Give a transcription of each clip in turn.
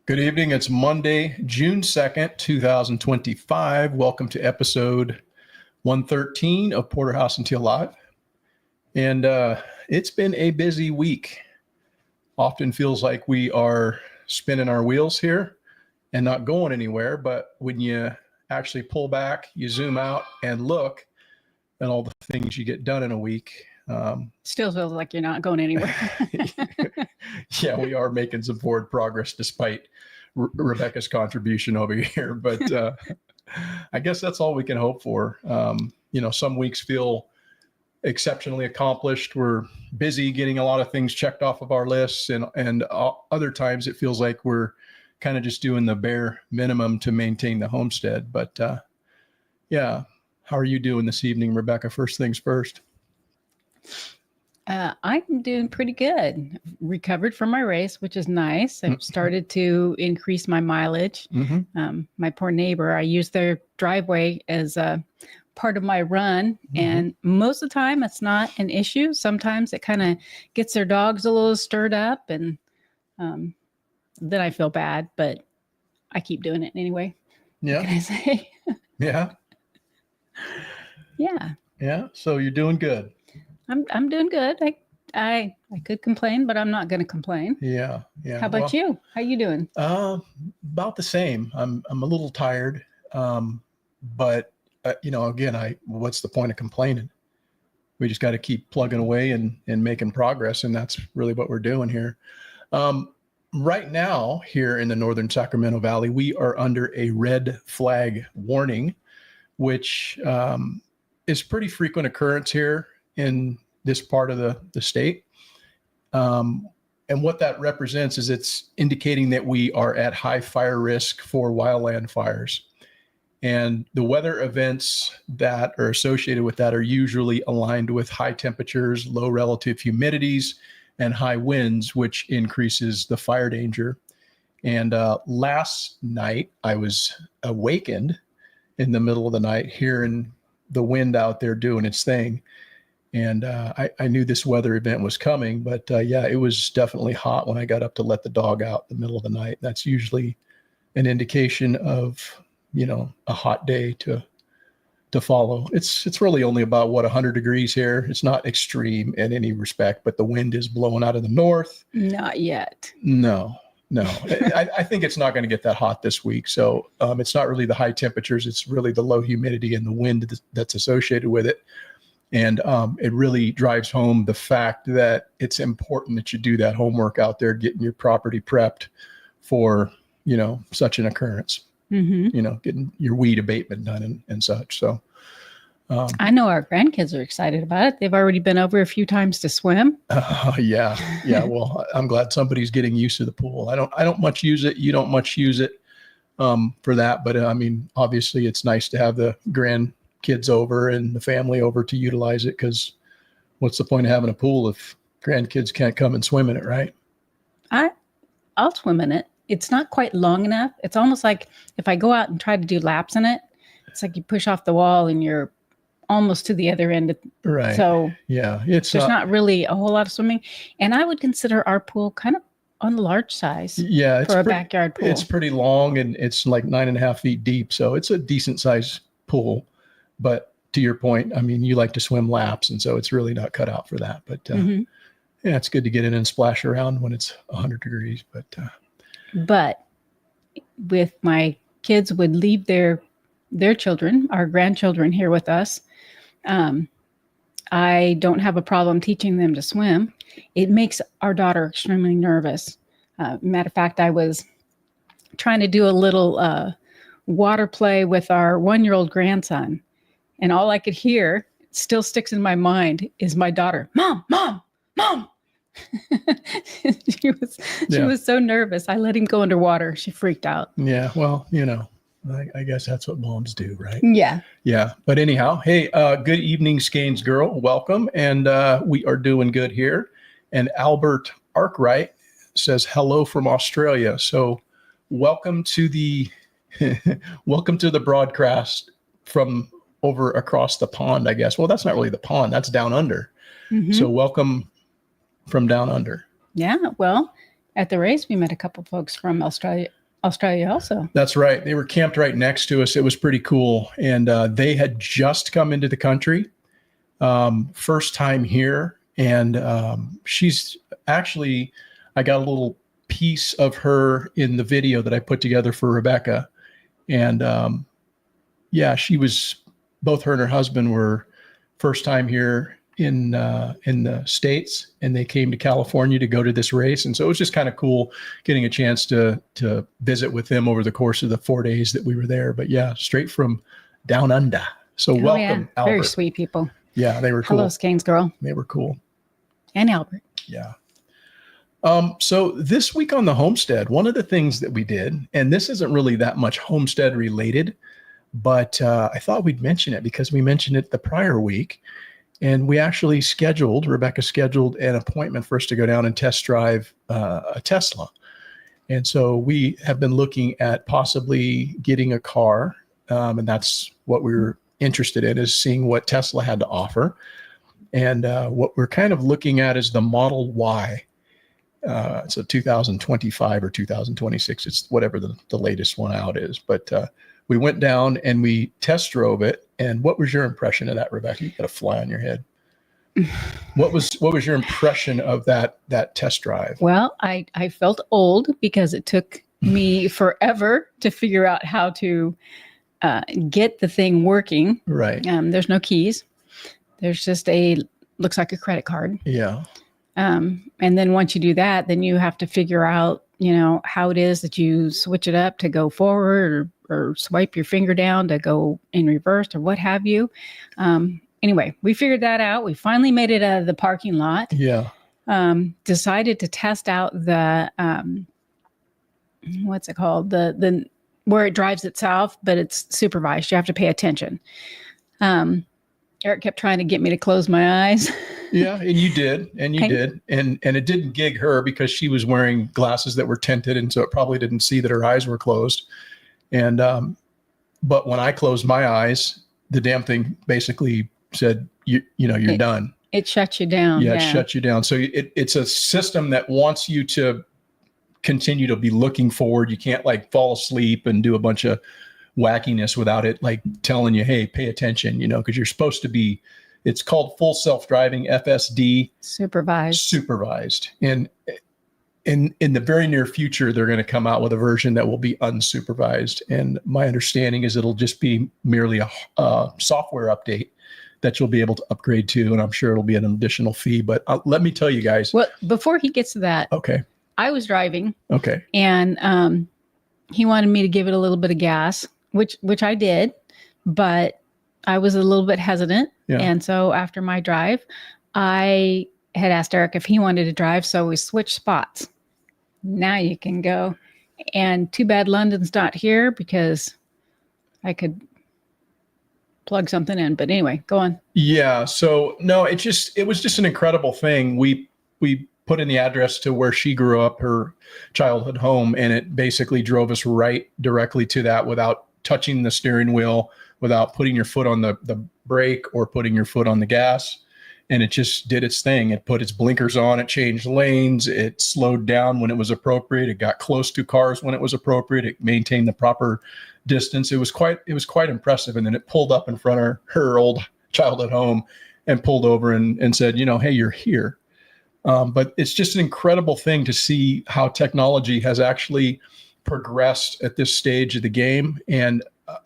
Good evening. It's Monday, June 2nd, 2025. Welcome to episode 113 of Porterhouse and Teal Live. And it's been a busy week. Often feels like we are spinning our wheels here and not going anywhere. But when you actually pull back, you zoom out and look at all the things you get done in a week. Still feels like you're not going anywhere. Yeah, we are making some forward progress despite Rebecca's contribution over here. But I guess that's all we can hope for. Some weeks feel exceptionally accomplished. We're busy getting a lot of things checked off of our lists, and other times it feels like we're kind of just doing the bare minimum to maintain the homestead. But yeah, how are you doing this evening, Rebecca? First things first. I'm doing pretty good. Recovered from my race, which is nice. I've started to increase my mileage. My poor neighbor, I use their driveway as a part of my run. And most of the time it's not an issue. Sometimes it kind of gets their dogs a little stirred up, and then I feel bad, but I keep doing it anyway. Yeah. What can I say? Yeah. Yeah. Yeah. So you're doing good. I'm doing good. I could complain, but I'm not going to complain. Yeah. Yeah. How about you? How you doing? About the same. I'm a little tired. But again, what's the point of complaining? We just got to keep plugging away and making progress. And that's really what we're doing here. Right now here in the Northern Sacramento Valley, we are under a red flag warning, which is pretty frequent occurrence here in this part of the state. And what that represents is it's indicating that we are at high fire risk for wildland fires. And the weather events that are associated with that are usually aligned with high temperatures, low relative humidities, and high winds, which increases the fire danger. And last night, I was awakened in the middle of the night, hearing the wind out there doing its thing. And I knew this weather event was coming, but yeah, it was definitely hot when I got up to let the dog out in the middle of the night. That's usually an indication of, a hot day to follow. It's really only about 100 degrees here. It's not extreme in any respect, but the wind is blowing out of the north. Not yet. No. I think it's not going to get that hot this week. So it's not really the high temperatures. It's really the low humidity and the wind that's associated with it. And it really drives home the fact that it's important that you do that homework out there, getting your property prepped for, such an occurrence, getting your weed abatement done and such. So I know our grandkids are excited about it. They've already been over a few times to swim. Yeah. Well, I'm glad somebody's getting used to the pool. I don't much use it. You don't much use it for that. But I mean, obviously it's nice to have the grandkids over and the family over to utilize it, because what's the point of having a pool if grandkids can't come and swim in it, right? I'll swim in it. It's not quite long enough. It's almost like if I go out and try to do laps in it, it's like you push off the wall and you're almost to the other end. Right. So yeah, there's not really a whole lot of swimming. And I would consider our pool kind of on the large size. Yeah, for a backyard pool. It's pretty long, and it's like 9.5 feet deep. So it's a decent sized pool. But to your point, I mean, you like to swim laps, and so it's really not cut out for that. But yeah, it's good to get in and splash around when it's 100 degrees. But with my kids would leave their children, our grandchildren here with us. I don't have a problem teaching them to swim. It makes our daughter extremely nervous. Matter of fact, I was trying to do a little water play with our 1-year-old grandson. And all I could hear, still sticks in my mind, is my daughter, "Mom, Mom, Mom." She was so nervous. I let him go underwater. She freaked out. Yeah, well, I guess that's what moms do, right? Yeah. Yeah. But anyhow, hey, good evening, Skanes girl. Welcome. And we are doing good here. And Albert Arkwright says hello from Australia. So welcome to the welcome to the broadcast from over across the pond, I guess. Well, that's not really the pond. That's down under. Mhm. So welcome from down under. Yeah. Well, at the race, we met a couple folks from Australia also. That's right. They were camped right next to us. It was pretty cool. And they had just come into the country, first time here. And she's actually, I got a little piece of her in the video that I put together for Rebecca. And yeah, both her and her husband were first time here in the States, and they came to California to go to this race. And so it was just kind of cool getting a chance to visit with them over the course of the 4 days that we were there. But yeah, straight from down under. So welcome, yeah. Albert. Very sweet people. Yeah, they were cool. Hello, Skanes girl. They were cool. And Albert. Yeah. So this week on the homestead, one of the things that we did, and this isn't really that much homestead related, but I thought we'd mention it because we mentioned it the prior week. And we actually Rebecca scheduled an appointment for us to go down and test drive a Tesla. And so we have been looking at possibly getting a car. And that's what we were interested in, is seeing what Tesla had to offer. And what we're kind of looking at is the Model Y. It's a 2025 or 2026. It's whatever the latest one out is. But we went down and we test drove it. And what was your impression of that, Rebecca? You got a fly on your head. What was your impression of that test drive? Well, I felt old because it took me forever to figure out how to get the thing working. Right. There's no keys. There's just looks like a credit card. Yeah. And then once you do that, then you have to figure out, how it is that you switch it up to go forward or swipe your finger down to go in reverse or what have you. Anyway, we figured that out. We finally made it out of the parking lot. Yeah. Decided to test out the, what's it called? The where it drives itself, but it's supervised. You have to pay attention. Eric kept trying to get me to close my eyes. Yeah, and you did, and it didn't gig her because she was wearing glasses that were tinted, and so it probably didn't see that her eyes were closed. And but when I closed my eyes, the damn thing basically said, you're done. It shuts you down. Yeah, it shuts you down. So it's a system that wants you to continue to be looking forward. You can't like fall asleep and do a bunch of wackiness without it like telling you, hey, pay attention, because you're supposed to be, it's called full self-driving, FSD. Supervised. And in the very near future, they're going to come out with a version that will be unsupervised. And my understanding is it'll just be merely a software update that you'll be able to upgrade to. And I'm sure it'll be an additional fee. But let me tell you guys. Well, before he gets to that, okay, I was driving. Okay. And he wanted me to give it a little bit of gas, which I did, but I was a little bit hesitant. Yeah. And so after my drive, I had asked Eric if he wanted to drive. So we switched spots. Now you can go. And too bad London's not here because I could plug something in. But anyway, go on. Yeah. So no, it was just an incredible thing. We put in the address to where she grew up, her childhood home, and it basically drove us right directly to that without touching the steering wheel, without putting your foot on the brake or putting your foot on the gas. And it just did its thing. It put its blinkers on, it changed lanes, it slowed down when it was appropriate, it got close to cars when it was appropriate, it maintained the proper distance. It was quite impressive. And then it pulled up in front of her old childhood home and pulled over and said, hey, you're here. But it's just an incredible thing to see how technology has actually progressed at this stage of the game. And,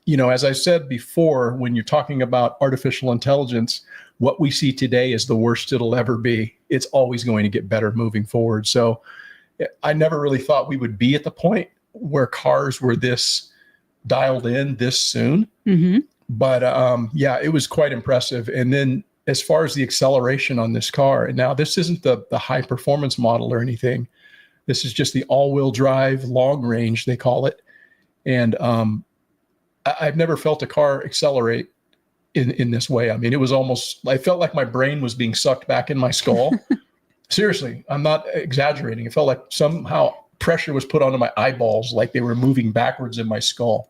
as I said before, when you're talking about artificial intelligence, what we see today is the worst it'll ever be. It's always going to get better moving forward. So I never really thought we would be at the point where cars were this dialed in this soon. Mm-hmm. But yeah, it was quite impressive. And then as far as the acceleration on this car, and now this isn't the high performance model or anything. This is just the all-wheel drive long range, they call it. And I've never felt a car accelerate in this way. I mean, it was almost, I felt like my brain was being sucked back in my skull. Seriously, I'm not exaggerating. It felt like somehow pressure was put onto my eyeballs, like they were moving backwards in my skull.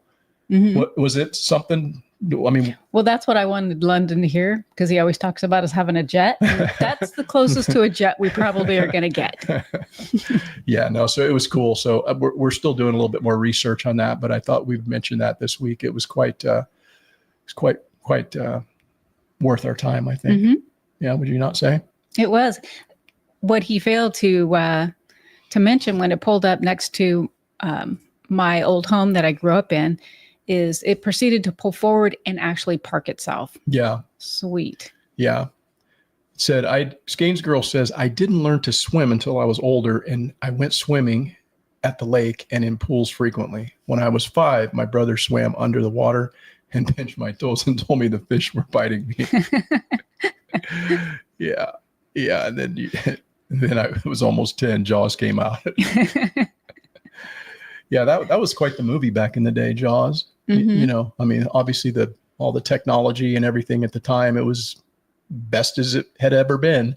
Mhm. What was it? Something? I mean, Well, that's what I wanted London to hear, because he always talks about us having a jet. And that's the closest to a jet we probably are going to get. Yeah, no. So it was cool. So we're still doing a little bit more research on that, but I thought we'd mention that this week. It was quite worth our time, I think. Mhm. Yeah, would you not say? It was. What he failed to mention when it pulled up next to my old home that I grew up in is it proceeded to pull forward and actually park itself. Yeah. Sweet. Yeah. It said, Skane's girl says, I didn't learn to swim until I was older, and I went swimming at the lake and in pools frequently. When I was 5, my brother swam under the water and pinched my toes and told me the fish were biting me. Yeah. Yeah. And then I was almost 10, Jaws came out. Yeah, that was quite the movie back in the day, Jaws. Mhm. You know, I mean, obviously all the technology and everything at the time, it was best as it had ever been,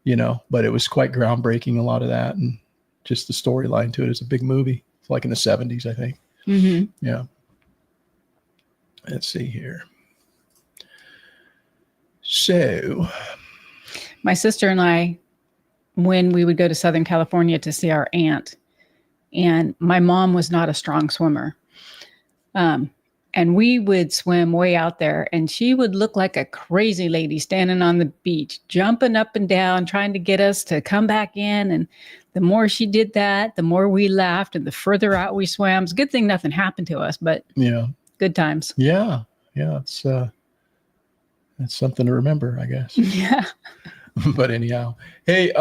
you know, but it was quite groundbreaking, a lot of that. And just the storyline to it is a big movie. It's like in the 70s, I think. Mhm. Yeah. Let's see here. So, My sister and I, when we would go to Southern California to see our aunt, and my mom was not a strong swimmer. And we would swim way out there, and she would look like a crazy lady standing on the beach, jumping up and down, trying to get us to come back in. And the more she did that, the more we laughed, and the further out we swam. It's a good thing nothing happened to us, but yeah. good times. Yeah. Yeah. It's something to remember, I guess. Yeah. But anyhow, hey,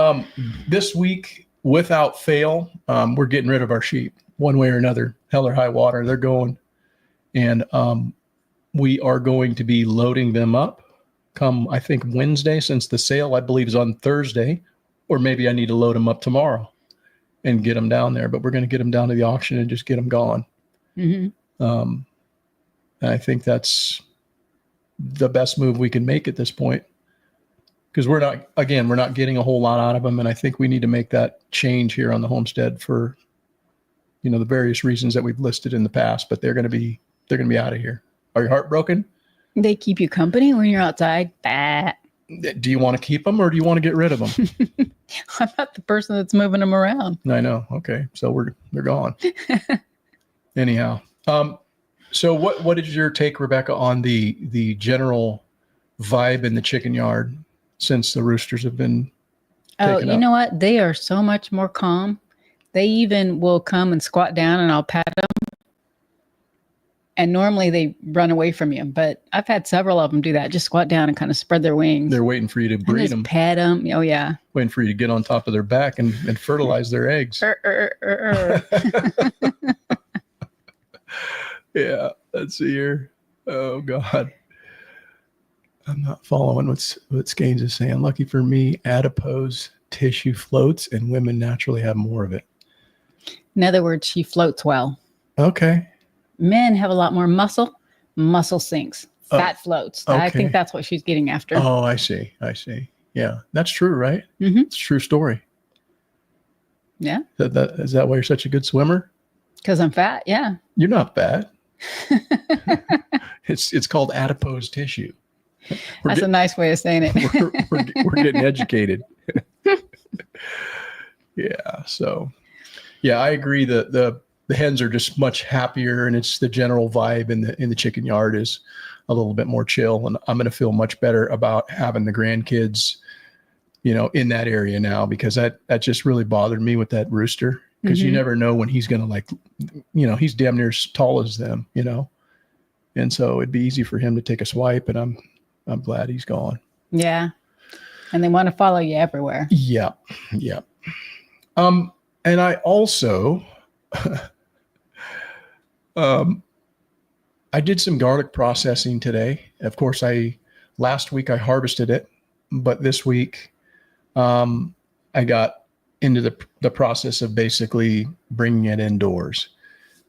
this week, without fail, we're getting rid of our sheep one way or another. Hell or high water, they're going. And we are going to be loading them up come, I think, Wednesday, since the sale, I believe, is on Thursday. Or maybe I need to load them up tomorrow and get them down there. But we're going to get them down to the auction and just get them gone. Mm-hmm. I think that's the best move we can make at this point. Because we're not getting a whole lot out of them. And I think we need to make that change here on the homestead for, you know, the various reasons that we've listed in the past, but they're going to be out of here. Are you heartbroken? They keep you company when you're outside. Bah. Do you want to keep them or do you want to get rid of them? I'm not the person that's moving them around. I know. Okay. So they're gone. Anyhow. So what is your take, Rebecca, on the general vibe in the chicken yard since the roosters have been taken up? Know what? They are so much more calm. They even will come and squat down and I'll pat them. And normally they run away from you, but I've had several of them do that. Just squat down and kind of spread their wings. They're waiting for you to breed them. Pet them. Oh, yeah. Waiting for you to get on top of their back and fertilize their eggs. Yeah. Let's see here. Oh, God. I'm not following what Skanes is saying. Lucky for me, adipose tissue floats and women naturally have more of it. In other words, she floats well. Okay. Men have a lot more muscle. Muscle sinks. Fat floats. Okay. I think that's what she's getting after. Oh, I see. Yeah, that's true, right? Mm-hmm. It's a true story. Yeah. Is that why you're such a good swimmer? Because I'm fat, yeah. You're not fat. It's called adipose tissue. That's a nice way of saying it. we're getting educated. Yeah. So, yeah, I agree that the hens are just much happier, and it's the general vibe in the chicken yard is a little bit more chill, and I'm going to feel much better about having the grandkids, you know, in that area now, because that just really bothered me with that rooster, because you never know when he's going to, like, you know, he's damn near as tall as them, you know, and so it'd be easy for him to take a swipe, and I'm glad he's gone. Yeah. And they want to follow you everywhere. Yeah. Yeah. And I also, I did some garlic processing today. Of course, last week I harvested it, but this week, I got into the process of basically bringing it indoors.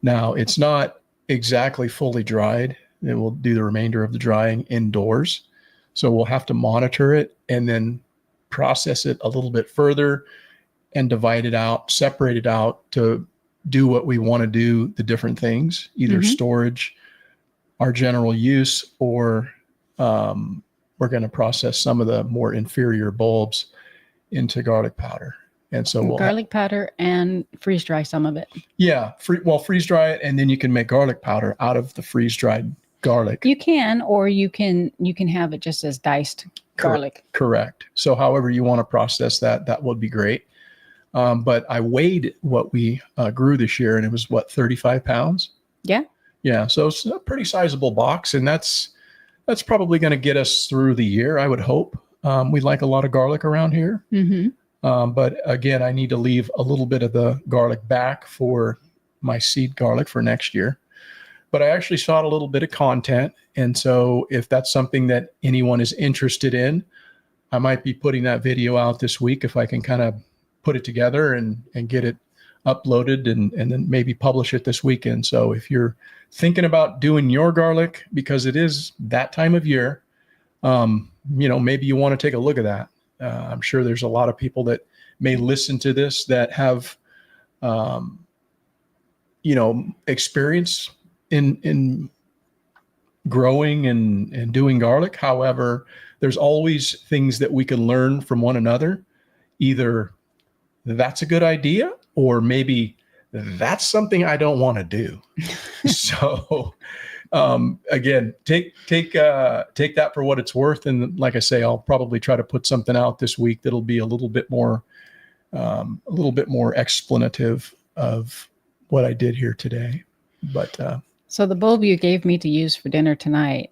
Now, it's not exactly fully dried. It will do the remainder of the drying indoors. So we'll have to monitor it and then process it a little bit further and divide it out, separate it out to do what we want to do, the different things, either storage, our general use, or we're going to process some of the more inferior bulbs into garlic powder. And so we'll garlic powder and freeze dry some of it. Yeah. Freeze dry it. And then you can make garlic powder out of the freeze dried garlic. You can, or you can have it just as diced garlic. Correct. So however you want to process that, that would be great. But I weighed what we grew this year, and it was 35 pounds. Yeah. Yeah. So it's a pretty sizable box, and that's probably going to get us through the year, I would hope. We like a lot of garlic around here. But again, I need to leave a little bit of the garlic back for my seed garlic for next year. But I actually shot a little bit of content. And so if that's something that anyone is interested in, I might be putting that video out this week if I can kind of put it together and get it uploaded and then maybe publish it this weekend. So if you're thinking about doing your garlic, because it is that time of year, maybe you want to take a look at that. I'm sure there's a lot of people that may listen to this that have, experience in growing and doing garlic. However, there's always things that we can learn from one another. Either that's a good idea, or maybe that's something I don't want to do. So, again, take that for what it's worth. And like I say, I'll probably try to put something out this week that'll be a little bit more explanative of what I did here today. But so the bulb you gave me to use for dinner tonight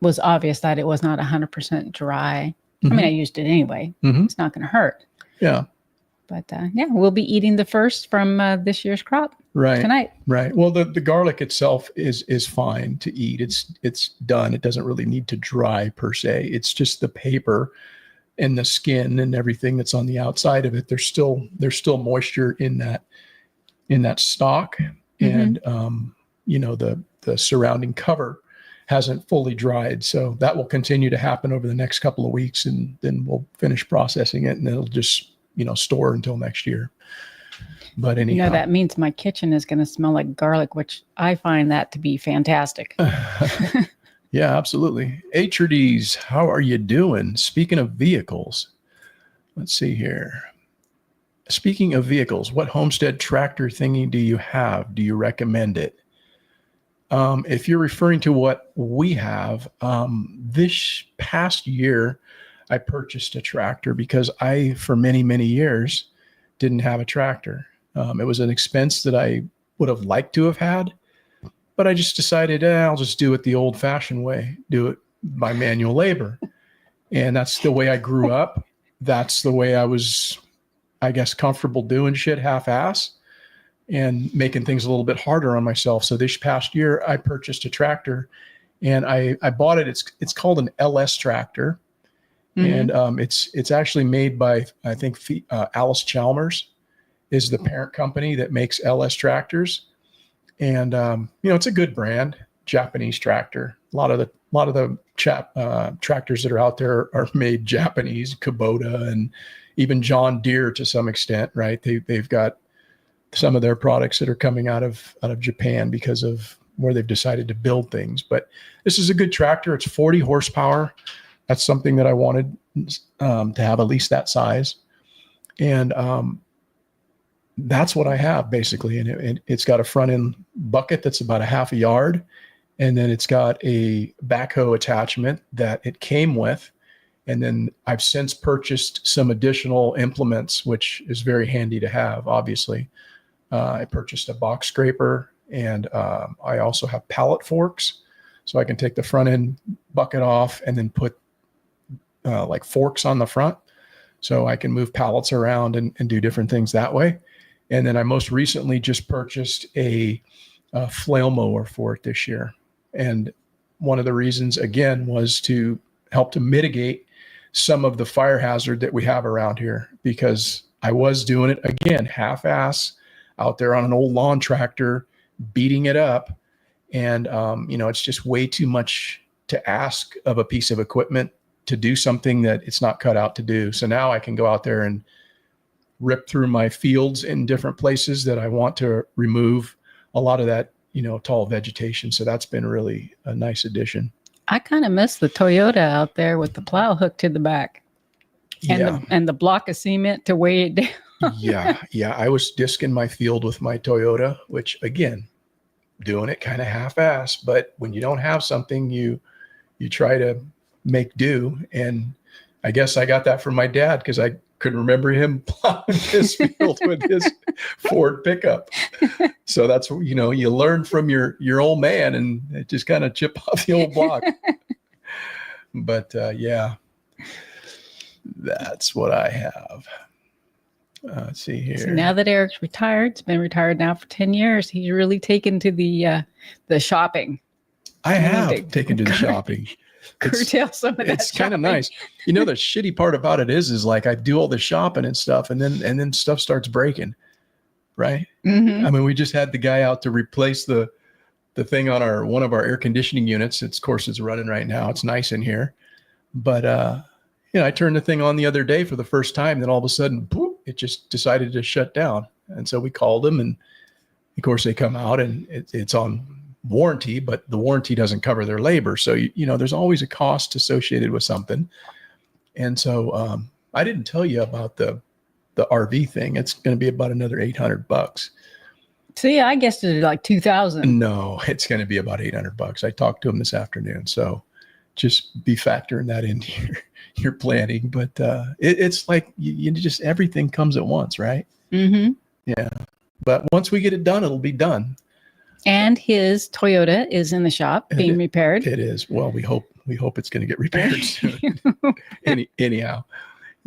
was obvious that it was not 100% dry. I mean, I used it anyway. It's not going to hurt. Yeah. But we'll be eating the first from this year's crop tonight. Right. Well, the garlic itself is fine to eat. It's done. It doesn't really need to dry per se. It's just the paper and the skin and everything that's on the outside of it. There's still moisture in that stalk, and the surrounding cover hasn't fully dried. So that will continue to happen over the next couple of weeks, and then we'll finish processing it, and it'll just store until next year. But anyhow, that means my kitchen is going to smell like garlic, which I find that to be fantastic. Yeah, absolutely. HRDs, how are you doing? Speaking of vehicles, let's see here. Speaking of vehicles, what homestead tractor thingy do you have? Do you recommend it? If you're referring to what we have, this past year, I purchased a tractor because I, for many, many years, didn't have a tractor. It was an expense that I would have liked to have had, but I just decided, I'll just do it the old fashioned way, do it by manual labor. And that's the way I grew up. That's the way I was, I guess, comfortable doing shit half-ass and making things a little bit harder on myself. So this past year, I purchased a tractor, and I bought it. It's called an LS tractor. And it's actually made by, I think, Alice Chalmers is the parent company that makes LS tractors. And, it's a good brand, Japanese tractor. A lot of the tractors that are out there are made Japanese, Kubota, and even John Deere to some extent, right? They've got some of their products that are coming out of Japan because of where they've decided to build things. But this is a good tractor. It's 40 horsepower. That's something that I wanted to have at least that size. And that's what I have basically. And it's got a front end bucket that's about a half a yard. And then it's got a backhoe attachment that it came with. And then I've since purchased some additional implements, which is very handy to have, obviously. I purchased a box scraper, and I also have pallet forks. So I can take the front end bucket off and then put like forks on the front, so I can move pallets around and do different things that way. And then I most recently just purchased a flail mower for it this year. And one of the reasons, again, was to help to mitigate some of the fire hazard that we have around here, because I was doing it, again, half-ass out there on an old lawn tractor, beating it up. And, it's just way too much to ask of a piece of equipment to do something that it's not cut out to do. So now I can go out there and rip through my fields in different places that I want to remove a lot of that, tall vegetation. So that's been really a nice addition. I kind of miss the Toyota out there with the plow hooked to the back and the block of cement to weigh it down. Yeah. I was disking my field with my Toyota, which again, doing it kind of half-ass, but when you don't have something, you try to make do. And I guess I got that from my dad because I could remember him plowing his field with his Ford pickup. So that's, you learn from your old man and it just kind of chip off the old block. But yeah, that's what I have. Let's see here. So now that Eric's retired, it's been retired now for 10 years. He's really taken to the shopping. I have taken to the shopping. Curtail some of that. It's kind of nice. The shitty part about it is like I do all the shopping and stuff, and then stuff starts breaking. Right. Mm-hmm. I mean, we just had the guy out to replace the thing on one of our air conditioning units. Of course, it's running right now. It's nice in here, but I turned the thing on the other day for the first time. Then all of a sudden, boop, it just decided to shut down. And so we called them, and of course they come out, and it's on warranty, but the warranty doesn't cover their labor. So, there's always a cost associated with something. And so I didn't tell you about the RV thing. It's going to be about another $800. See, I guessed it like 2,000. No, it's going to be about $800. I talked to him this afternoon. So just be factoring that into your planning. But it's like you just, everything comes at once, right? Mm-hmm. Yeah. But once we get it done, it'll be done. And his Toyota is in the shop being repaired. It is. Well, we hope it's going to get repaired soon. Anyhow,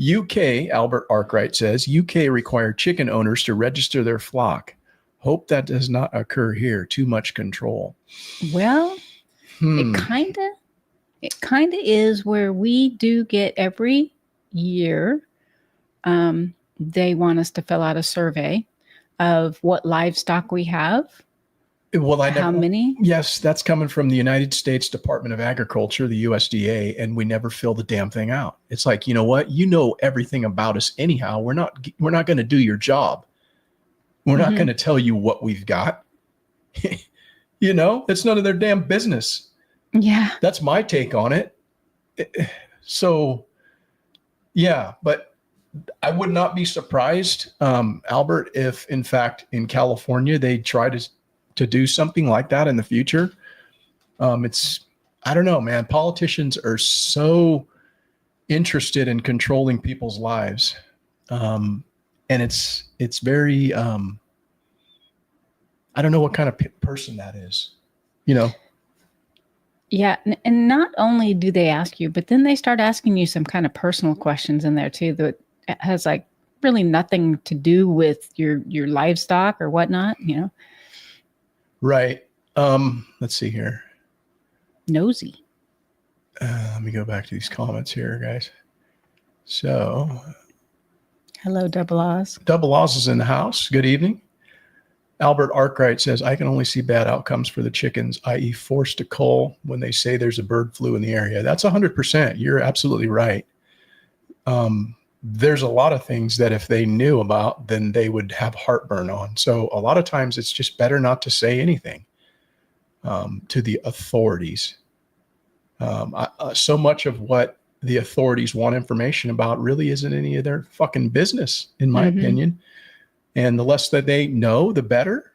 UK, Albert Arkwright says, UK require chicken owners to register their flock. Hope that does not occur here. Too much control. Well, it kind of is where we do get every year. They want us to fill out a survey of what livestock we have. Well, how many? Yes, that's coming from the United States Department of Agriculture, the USDA, and we never fill the damn thing out. It's like, you know what? You know everything about us anyhow. We're not going to do your job. We're not going to tell you what we've got. It's none of their damn business. Yeah. That's my take on it. So, yeah, but I would not be surprised, Albert, if in fact in California they try to do something like that in the future. I don't know, man. Politicians are so interested in controlling people's lives. And it's very, I don't know what kind of person that is, Yeah. And not only do they ask you, but then they start asking you some kind of personal questions in there too, that has like really nothing to do with your livestock or whatnot, Right. Let's see here. Nosy. Let me go back to these comments here, guys. So. Hello, Double Oz. Double Oz is in the house. Good evening. Albert Arkwright says, I can only see bad outcomes for the chickens, i.e. forced to cull when they say there's a bird flu in the area. That's 100%. You're absolutely right. There's a lot of things that if they knew about, then they would have heartburn on. So a lot of times it's just better not to say anything to the authorities. So much of what the authorities want information about really isn't any of their fucking business, in my opinion. And the less that they know, the better.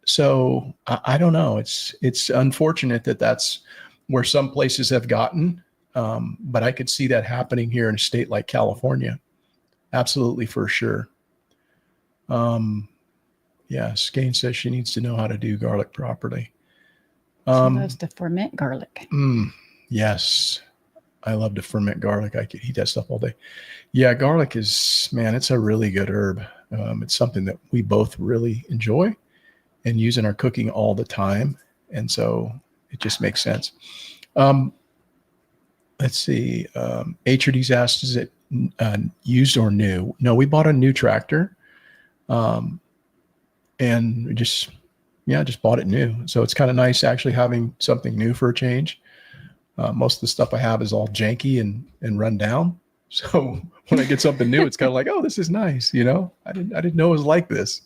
So I don't know. It's unfortunate that that's where some places have gotten. But I could see that happening here in a state like California. Absolutely, for sure. Yes, Gain says she needs to know how to do garlic properly. She loves to ferment garlic. Yes, I love to ferment garlic. I could eat that stuff all day. Yeah, garlic is, man, it's a really good herb. It's something that we both really enjoy and use in our cooking all the time. And so it just makes sense. Let's see. HRD's asked, is it used or new? No, we bought a new tractor. And we just bought it new. So it's kind of nice actually having something new for a change. Most of the stuff I have is all janky and run down. So when I get something new, it's kind of like, oh, this is nice. I didn't know it was like this.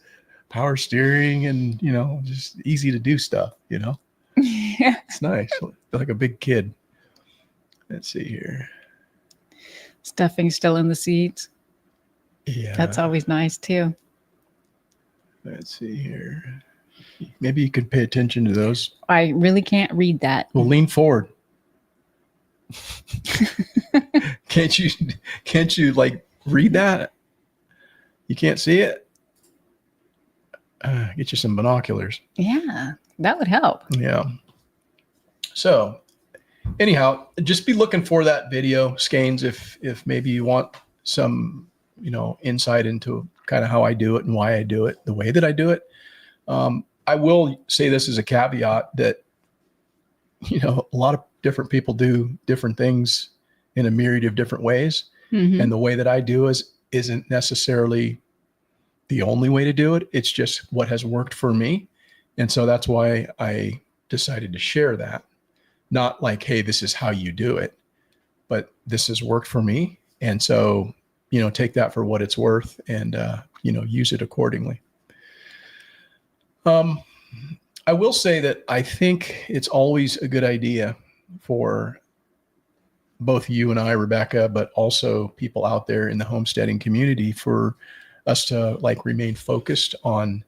Power steering and, just easy to do stuff, Yeah. It's nice. Feel like a big kid. Let's see here. Stuffing still in the seats. Yeah. That's always nice too. Let's see here. Maybe you could pay attention to those. I really can't read that. Well, lean forward. Can't you like read that? You can't see it? Get you some binoculars. Yeah, that would help. Yeah. So anyhow, just be looking for that video, Scanes, if maybe you want some, insight into kind of how I do it and why I do it, the way that I do it. I will say this as a caveat that, a lot of different people do different things in a myriad of different ways. Mm-hmm. And the way that I do isn't necessarily the only way to do it. It's just what has worked for me. And so that's why I decided to share that. Not like, hey, this is how you do it, but this has worked for me. And so, take that for what it's worth and, use it accordingly. I will say that I think it's always a good idea for both you and I, Rebecca, but also people out there in the homesteading community for us to remain focused on,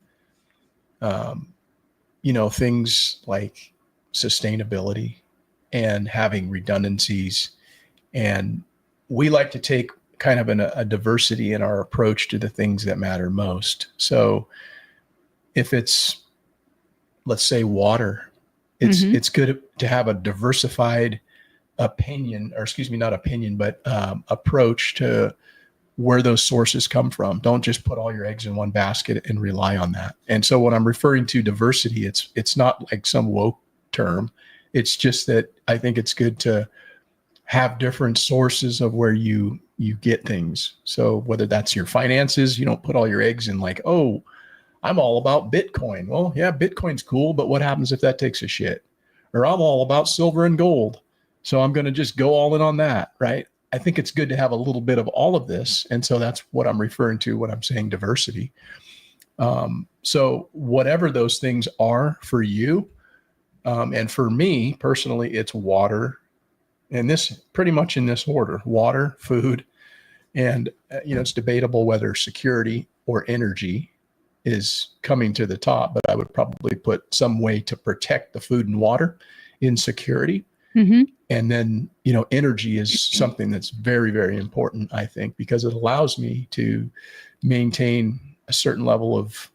things like sustainability and having redundancies. And we like to take kind of a diversity in our approach to the things that matter most. So if it's, let's say, water, it's good to have a diversified opinion, or excuse me, not opinion, but approach to where those sources come from. Don't just put all your eggs in one basket and rely on that. And so when I'm referring to diversity, it's not like some woke term. It's just that I think it's good to have different sources of where you get things. So whether that's your finances, you don't put all your eggs in like, oh, I'm all about Bitcoin. Well, yeah, Bitcoin's cool, but what happens if that takes a shit? Or I'm all about silver and gold, so I'm going to just go all in on that, right? I think it's good to have a little bit of all of this. And so that's what I'm referring to when I'm saying diversity. So whatever those things are for you, and for me personally, it's water, and this pretty much in this order: water, food, and it's debatable whether security or energy is coming to the top, but I would probably put some way to protect the food and water in security. Mm-hmm. And then, energy is something that's very, very important, I think, because it allows me to maintain a certain level of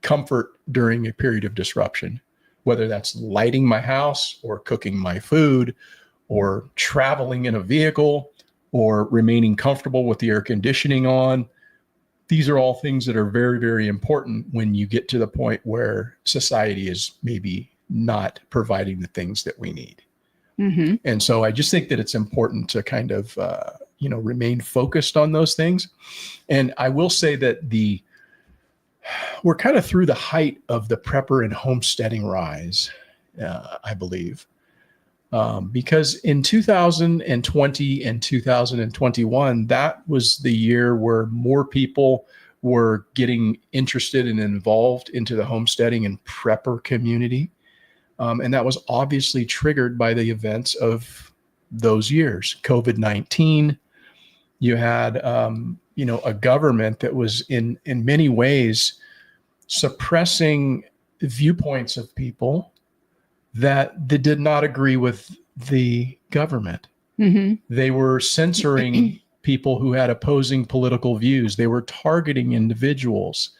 comfort during a period of disruption, whether that's lighting my house or cooking my food or traveling in a vehicle or remaining comfortable with the air conditioning on. These are all things that are very, very important when you get to the point where society is maybe not providing the things that we need. Mm-hmm. And so I just think that it's important to kind of, remain focused on those things. And I will say that we're kind of through the height of the prepper and homesteading rise, I believe. Because in 2020 and 2021, that was the year where more people were getting interested and involved into the homesteading and prepper community. And that was obviously triggered by the events of those years. COVID-19, you had, a government that was in many ways suppressing viewpoints of people that did not agree with the government. Mm-hmm. They were censoring people who had opposing political views. They were targeting individuals.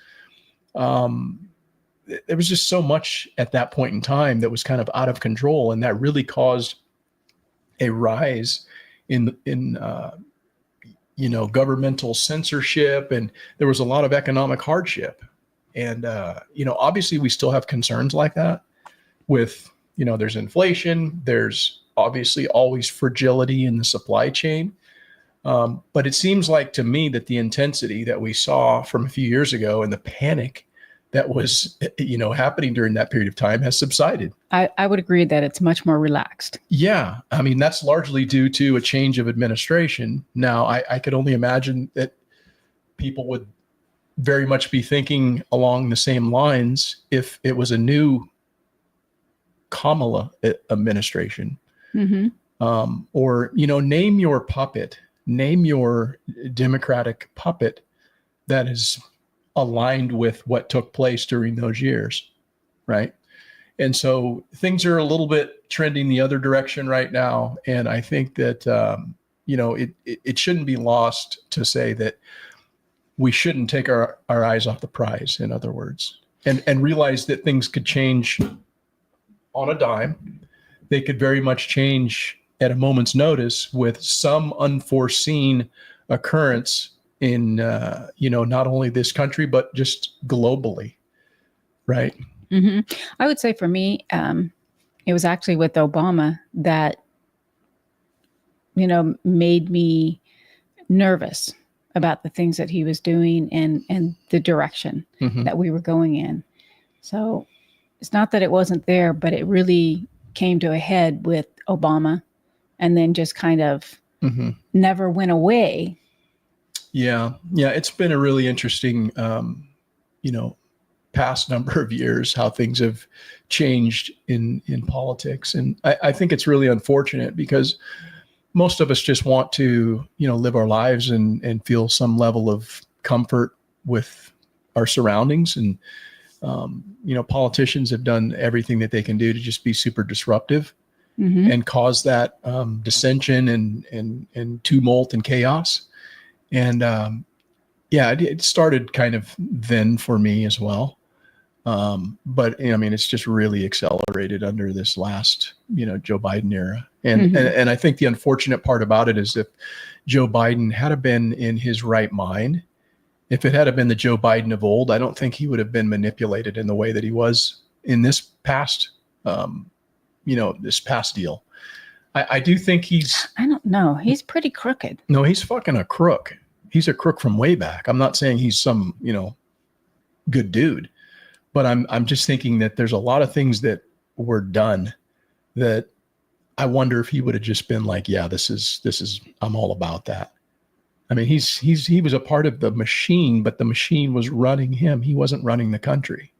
There was just so much at that point in time that was kind of out of control, and that really caused a rise in governmental censorship, and there was a lot of economic hardship. And obviously we still have concerns like that with, there's inflation, there's obviously always fragility in the supply chain. But it seems like to me that the intensity that we saw from a few years ago and the panic that was, happening during that period of time has subsided. I would agree that it's much more relaxed. Yeah. I mean, that's largely due to a change of administration. Now, I could only imagine that people would very much be thinking along the same lines if it was a new Kamala administration. Mm-hmm. Or, name your puppet, name your Democratic puppet that is aligned with what took place during those years, right? And so things are a little bit trending the other direction right now. And I think that, it shouldn't be lost to say that we shouldn't take our eyes off the prize, in other words, and realize that things could change on a dime. They could very much change at a moment's notice with some unforeseen occurrence in, not only this country, but just globally. Right. Mm-hmm. I would say for me, it was actually with Obama that, made me nervous about the things that he was doing and the direction Mm-hmm. that we were going in. So it's not that it wasn't there, but it really came to a head with Obama and then just kind of Mm-hmm. never went away. Yeah. Yeah. It's been a really interesting, past number of years, how things have changed in politics. And I think it's really unfortunate because most of us just want to, live our lives and feel some level of comfort with our surroundings. And, politicians have done everything that they can do to just be super disruptive Mm-hmm. and cause that dissension and tumult and chaos. And it started kind of then for me as well. But it's just really accelerated under this last, Joe Biden era. And I think the unfortunate part about it is if Joe Biden had been in his right mind, if it had been the Joe Biden of old, I don't think he would have been manipulated in the way that he was in this past, this past deal. I do think I don't know. He's pretty crooked. No, he's fucking a crook. He's a crook from way back. I'm not saying he's some, good dude, but I'm just thinking that there's a lot of things that were done that I wonder if he would have just been like, yeah, this is, I'm all about that. I mean, he was a part of the machine, but the machine was running him. He wasn't running the country.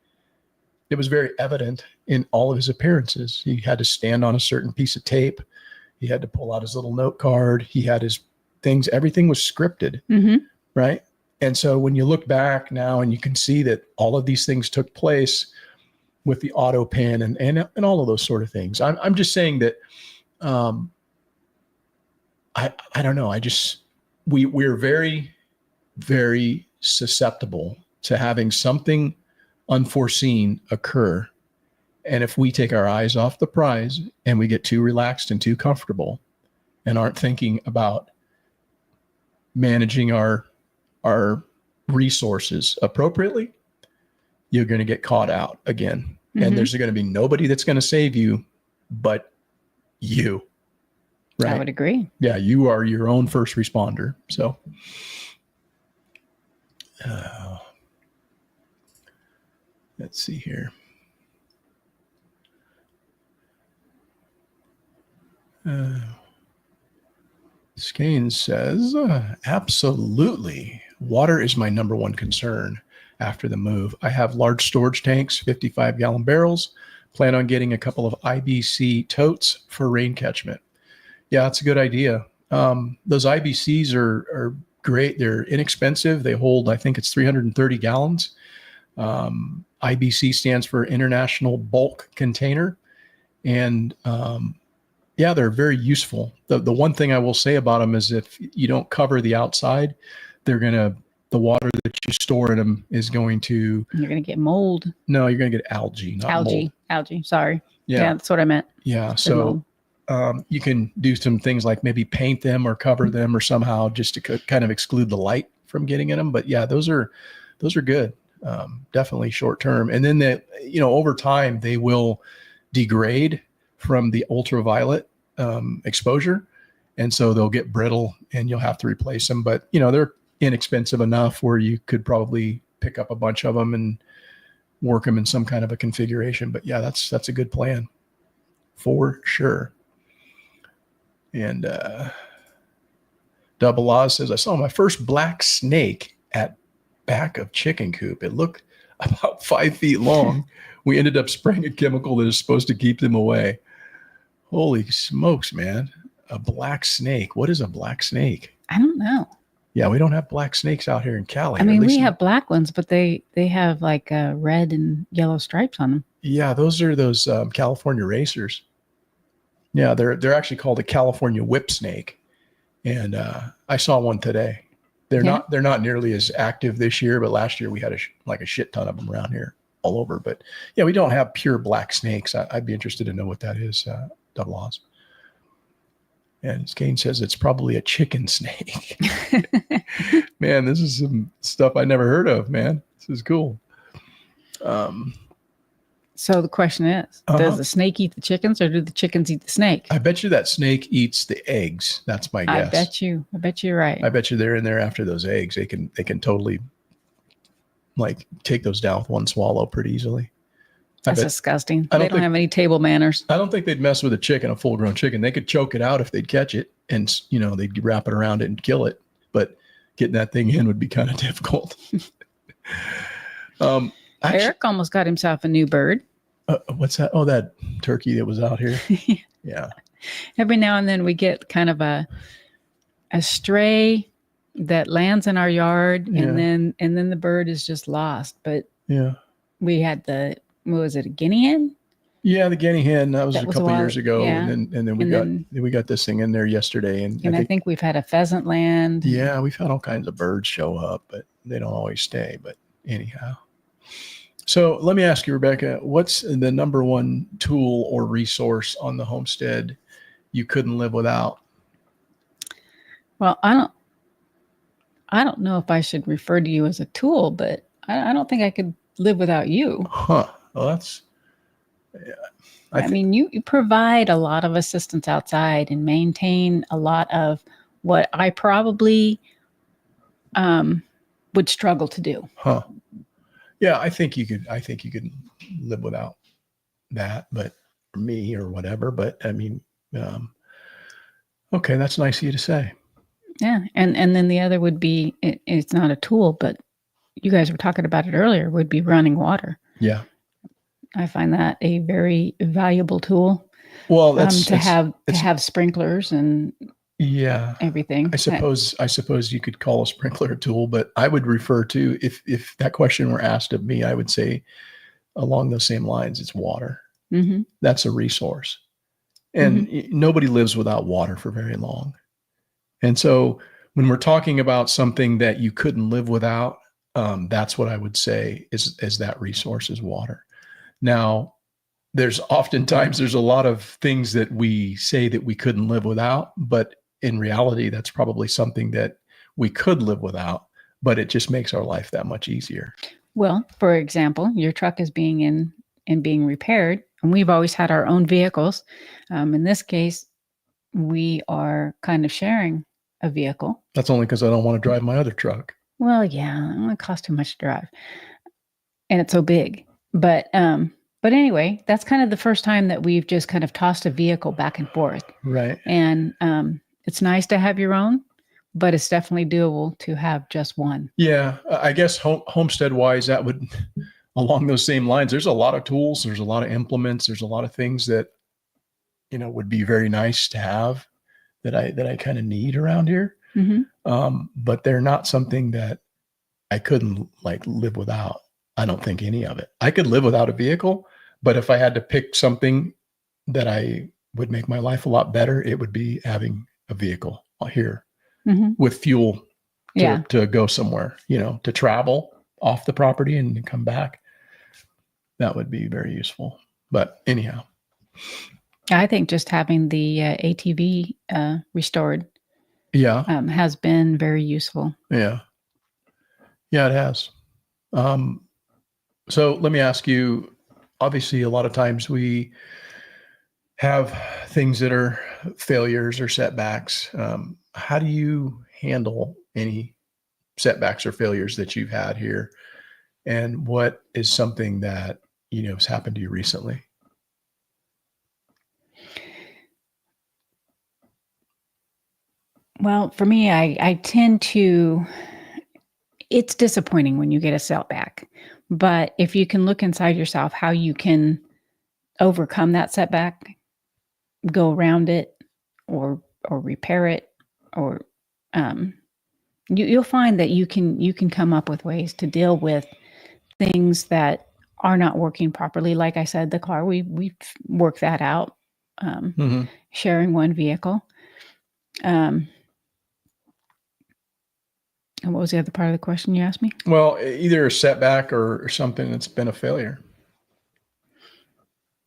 It was very evident in all of his appearances. He had to stand on a certain piece of tape. He had to pull out his little note card. He had his things. Everything was scripted, Mm-hmm. right? And so when you look back now and you can see that all of these things took place with the auto pen and all of those sort of things. I'm just saying that I don't know. We're very, very susceptible to having something unforeseen occur. And if we take our eyes off the prize and we get too relaxed and too comfortable and aren't thinking about managing our resources appropriately, you're going to get caught out again. Mm-hmm. And there's going to be nobody that's going to save you but you. Right? I would agree. Yeah, you are your own first responder. So let's see here. Skane says, absolutely. Water is my number one concern after the move. I have large storage tanks, 55-gallon barrels. Plan on getting a couple of IBC totes for rain catchment. Yeah, that's a good idea. Those IBCs are great. They're inexpensive. They hold, I think it's 330 gallons. IBC stands for International Bulk Container. And they're very useful. The one thing I will say about them is if you don't cover the outside, the water that you store in them is going to... You're going to get mold. No, you're going to get algae, not mold. Algae. Sorry. Yeah, that's what I meant. Yeah. So you can do some things like maybe paint them or cover them or somehow just to kind of exclude the light from getting in them. But yeah, those are good. Definitely short term. And then over time they will degrade from the ultraviolet exposure. And so they'll get brittle and you'll have to replace them. But, they're inexpensive enough where you could probably pick up a bunch of them and work them in some kind of a configuration. But yeah, that's a good plan for sure. And Double Oz says, I saw my first black snake at back of chicken coop. It looked about 5 feet long. We ended up spraying a chemical that is supposed to keep them away. Holy smokes, man. A black snake. What is a black snake? I don't know. Yeah, we don't have black snakes out here in Cali. I mean, we have black ones, but they have like red and yellow stripes on them. Yeah, those are those California racers. Yeah, they're actually called a California whip snake. And I saw one today. They're not nearly as active this year, but last year we had a shit ton of them around here all over. But yeah, we don't have pure black snakes. I'd be interested to know what that is, Double Oz. And Kane says it's probably a chicken snake. Man, this is some stuff I never heard of, man. This is cool. So the question is, does the snake eat the chickens or do the chickens eat the snake? I bet you that snake eats the eggs. That's my guess. I bet you're right. I bet you they're in there after those eggs. They can totally like take those down with one swallow pretty easily. That's disgusting. They don't have any table manners. I don't think they'd mess with a full-grown chicken. They could choke it out if they'd catch it, and they'd wrap it around it and kill it. But getting that thing in would be kind of difficult. Eric almost got himself a new bird. What's that? Oh, that turkey that was out here. Yeah. Every now and then we get kind of a stray that lands in our yard, and then the bird is just lost. But yeah, we had what was it, a guinea hen? Yeah, the guinea hen. That was a couple years ago, yeah. and then we got this thing in there yesterday, and I think we've had a pheasant land. Yeah, we've had all kinds of birds show up, but they don't always stay. But anyhow, so let me ask you, Rebecca, what's the number one tool or resource on the homestead you couldn't live without? Well, I don't know if I should refer to you as a tool, but I don't think I could live without you. Huh. Well, that's. Yeah, I mean, you provide a lot of assistance outside and maintain a lot of what I probably would struggle to do. Huh. Yeah, I think you could live without that, but me or whatever. But I mean, okay, that's nice of you to say. Yeah, and then the other would be it's not a tool, but you guys were talking about it earlier. Would be running water. Yeah. I find that a very valuable tool. Well, that's to have sprinklers and everything. I suppose you could call a sprinkler a tool, but I would refer to if that question were asked of me, I would say along those same lines, it's water. Mm-hmm. That's a resource, and nobody lives without water for very long. And so when we're talking about something that you couldn't live without, that's what I would say is that resource is water. Now, there's a lot of things that we say that we couldn't live without, but in reality, that's probably something that we could live without, but it just makes our life that much easier. Well, for example, your truck is being repaired, and we've always had our own vehicles. In this case, we are kind of sharing a vehicle. That's only because I don't want to drive my other truck. Well, yeah, it would cost too much to drive, and it's so big. But anyway, that's kind of the first time that we've just kind of tossed a vehicle back and forth. Right. And it's nice to have your own, but it's definitely doable to have just one. Yeah, I guess homestead wise, that would along those same lines. There's a lot of tools. There's a lot of implements. There's a lot of things that would be very nice to have that I kind of need around here. Mm-hmm. But they're not something that I couldn't live without. I don't think any of it. I could live without a vehicle, but if I had to pick something that I would make my life a lot better, it would be having a vehicle here with fuel to go somewhere, to travel off the property and come back. That would be very useful. But anyhow. I think just having the ATV restored has been very useful. Yeah. Yeah, it has. So let me ask you, obviously a lot of times we have things that are failures or setbacks. How do you handle any setbacks or failures that you've had here And what is something that, has happened to you recently? Well, for me, I tend to, it's disappointing when you get a setback. But if you can look inside yourself, how you can overcome that setback, go around it, or repair it, or you'll find that you can come up with ways to deal with things that are not working properly. Like I said, the car, we worked that out, Mm-hmm. sharing one vehicle. And what was the other part of the question you asked me? Well, either a setback or something that's been a failure.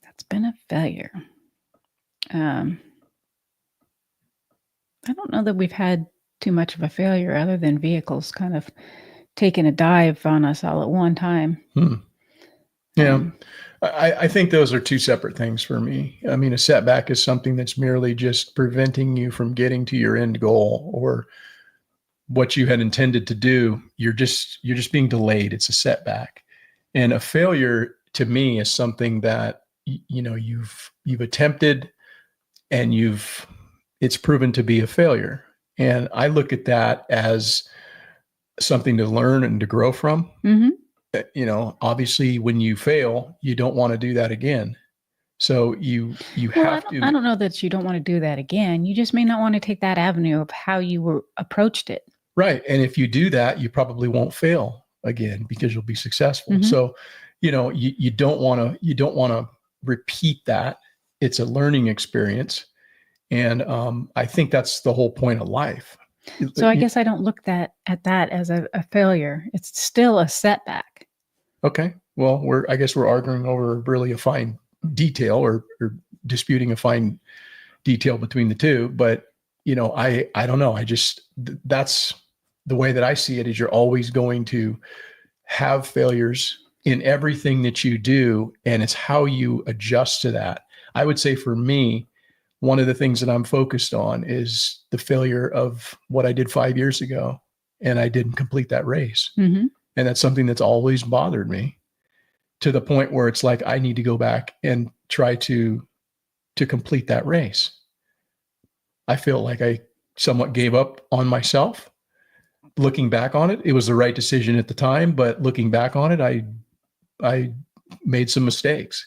That's been a failure. I don't know that we've had too much of a failure other than vehicles kind of taking a dive on us all at one time. Yeah. I think those are two separate things for me. I mean, a setback is something that's merely just preventing you from getting to your end goal or what you had intended to do. You're just being delayed. It's a setback. And a failure to me is something that you've attempted and it's proven to be a failure. And I look at that as something to learn and to grow from. Mm-hmm. Obviously when you fail, you don't want to do that again. So you Well, have to. I don't know that you don't want to do that again. You just may not want to take that avenue of how you were approached it. Right. And if you do that, you probably won't fail again because you'll be successful. Mm-hmm. So, you don't want to repeat that. It's a learning experience. And I think that's the whole point of life. So I guess I don't look at that as a failure. It's still a setback. Okay. Well, I guess we're arguing over really a fine detail or disputing a fine detail between the two. But, I don't know. That's the way that I see it is you're always going to have failures in everything that you do. And it's how you adjust to that. I would say for me, one of the things that I'm focused on is the failure of what I did 5 years ago. And I didn't complete that race. Mm-hmm. And that's something that's always bothered me to the point where it's like, I need to go back and try to complete that race. I feel like I somewhat gave up on myself. Looking back on it, it was the right decision at the time, but looking back on it, I made some mistakes.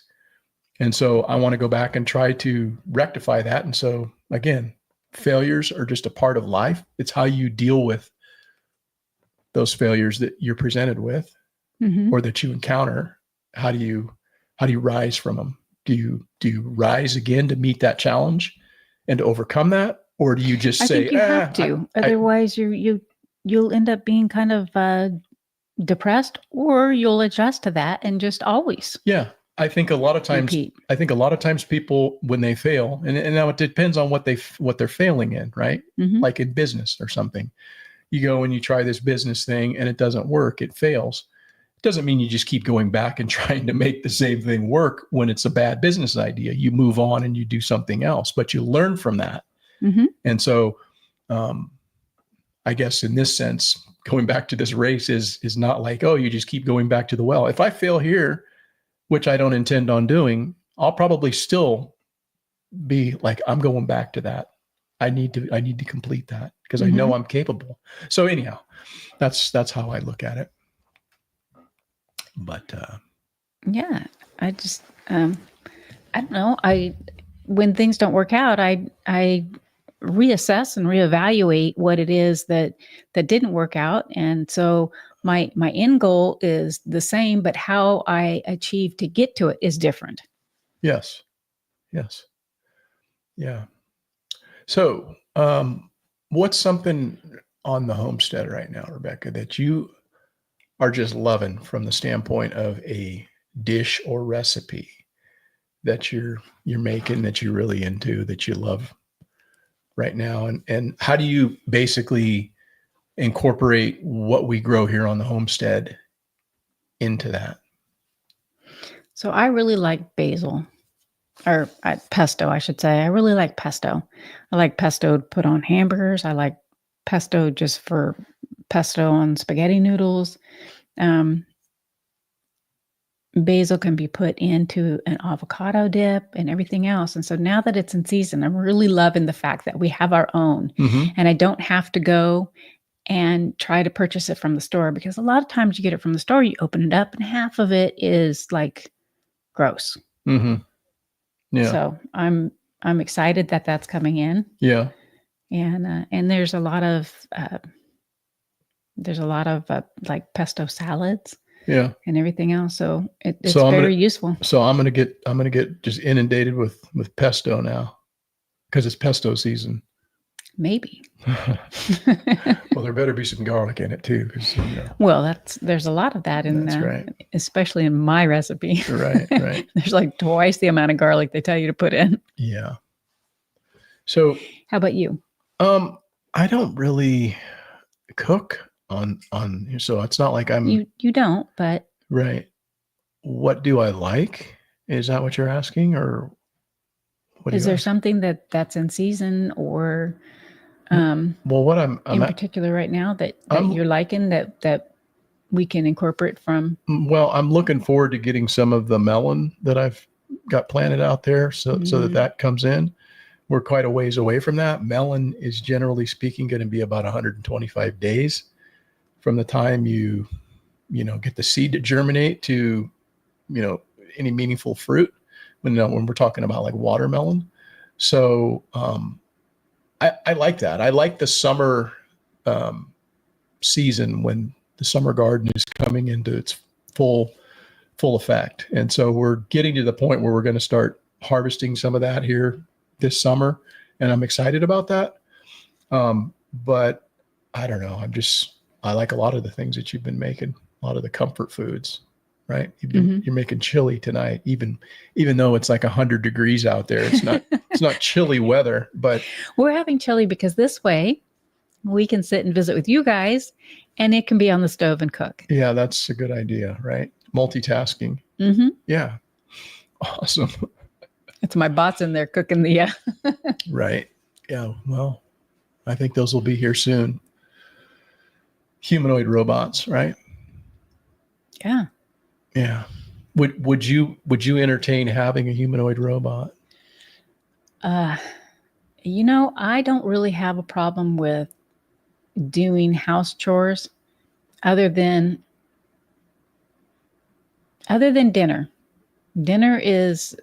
And so I want to go back and try to rectify that. And so again, failures are just a part of life. It's how you deal with those failures that you're presented with, Mm-hmm. or that you encounter. How do you rise from them? Do you rise again to meet that challenge and to overcome that? Or do you just say, I think you have to, otherwise you'll end up being kind of depressed, or you'll adjust to that and just always. Yeah. I think a lot of times people, when they fail, and now it depends on what they're failing in, right? Mm-hmm. Like in business or something, you go and you try this business thing and it doesn't work, it fails. It doesn't mean you just keep going back and trying to make the same thing work when it's a bad business idea. You move on and you do something else, but you learn from that. Mm-hmm. And so, I guess in this sense, going back to this race is not like, oh, you just keep going back to the well. If I fail here, which I don't intend on doing, I'll probably still be like, I'm going back to that. I need to complete that because I know I'm capable. So anyhow, that's how I look at it. But yeah, I just I don't know. When things don't work out, I reassess and reevaluate what it is that didn't work out. And so my end goal is the same, but how I achieve to get to it is different. yes. Yeah. So what's something on the homestead right now, Rebecca, that you are just loving from the standpoint of a dish or recipe that you're making, that you're really into, that you love right now? And how do you basically incorporate what we grow here on the homestead into that? So I really like basil, or pesto, I should say. I really like pesto. I like pesto to put on hamburgers. I like pesto just for pesto on spaghetti noodles. basil can be put into an avocado dip and everything else. And so now that it's in season, I'm really loving the fact that we have our own, and I don't have to go and try to purchase it from the store, because a lot of times you get it from the store, you open it up and half of it is like gross. Yeah. So I'm excited that that's coming in. Yeah. And there's a lot of like pesto salads. Yeah. And everything else. So it's So very useful. So I'm gonna get just inundated with pesto now, because it's pesto season. Maybe. Well, there better be some garlic in it too, because well, there's a lot of that in that's there, right. Especially in my recipe. Right. There's like twice the amount of garlic they tell you to put in. Yeah. So how about you? I don't really cook on so it's not like I'm you don't, but right. What do I like? Is that what you're asking, or what is there something that's in season, or well, what I'm in particular right now that you're liking that we can incorporate from? Well, I'm looking forward to getting some of the melon that I've got planted out there, so that comes in. We're quite a ways away from that. Melon is, generally speaking, going to be about 125 days from the time you get the seed to germinate to, any meaningful fruit, when we're talking about like watermelon. So I like that. I like the summer season, when the summer garden is coming into its full effect. And so we're getting to the point where we're going to start harvesting some of that here this summer, and I'm excited about that. But I don't know. I like a lot of the things that you've been making, a lot of the comfort foods, right? You're making chili tonight, even though it's like 100 degrees out there. It's not chilly weather, but we're having chili because this way we can sit and visit with you guys, and it can be on the stove and cook. Yeah, that's a good idea, right? Multitasking. Yeah. Awesome. It's my bots in there cooking the right. Yeah. Well, I think those will be here soon. Humanoid robots, right? Yeah. Yeah. Would you entertain having a humanoid robot? I don't really have a problem with doing house chores other than dinner. Dinner is,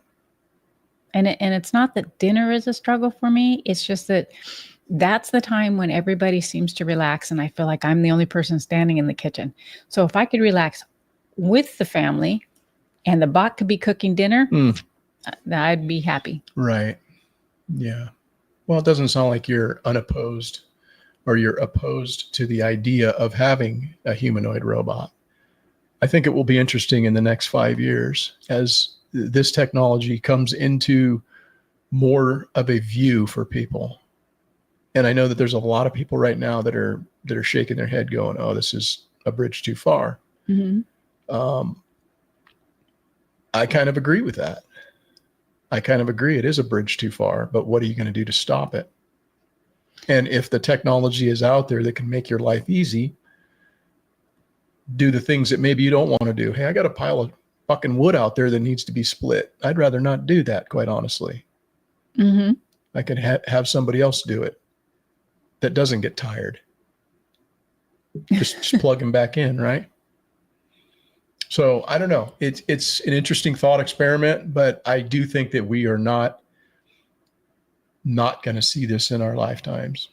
and it's not that dinner is a struggle for me. It's just that that's the time when everybody seems to relax, and I feel like I'm the only person standing in the kitchen. So if I could relax with the family and the bot could be cooking dinner, I'd be happy. Right. Yeah. Well, it doesn't sound like you're unopposed, or you're opposed to the idea of having a humanoid robot. I think it will be interesting in the next 5 years as this technology comes into more of a view for people. And I know that there's a lot of people right now that are shaking their head going, oh, this is a bridge too far. I kind of agree with that. I kind of agree. It is a bridge too far, but what are you going to do to stop it? And if the technology is out there that can make your life easy, do the things that maybe you don't want to do. Hey, I got a pile of fucking wood out there that needs to be split. I'd rather not do that, quite honestly. I could have somebody else do it that doesn't get tired. Just plug them back in, right? So I don't know. It's an interesting thought experiment, but I do think that we are not going to see this in our lifetimes.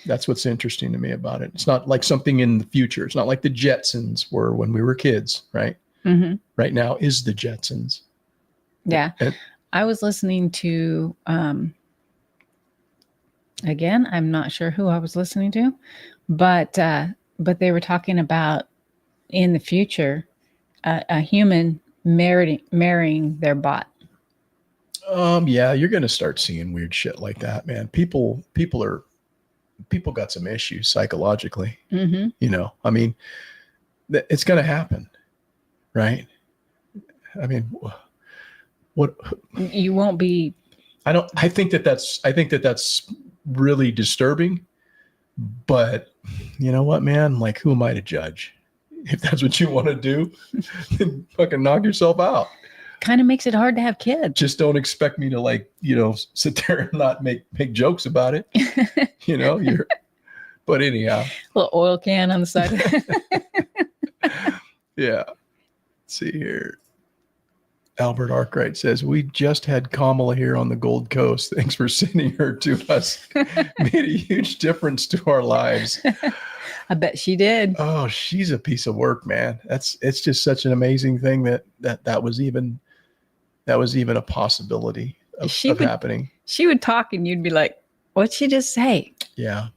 That's what's interesting to me about it. It's not like something in the future. It's not like the Jetsons were when we were kids, right? Right now is the Jetsons. Yeah. I was listening to, again, I'm not sure who I was listening to, but they were talking about in the future, a human marrying their bot. Yeah, you're going to start seeing weird shit like that, man. People got some issues psychologically. I mean, it's going to happen, right? I mean, what you won't be. I think that's really disturbing, but you know what, man? Like, who am I to judge? if that's what you want to do, then fucking knock yourself out. Kind of makes it hard to have kids. Just don't expect me to like, sit there and not make jokes about it. But anyhow. Little oil can on the side. Yeah. Let's see here. Albert Arkwright says, we just had Kamala here on the Gold Coast. Thanks for sending her to us. Made a huge difference to our lives. I bet she did. Oh, she's a piece of work, man. It's just such an amazing thing that was even a possibility of happening. She would talk and you'd be like, what'd she just say? Yeah.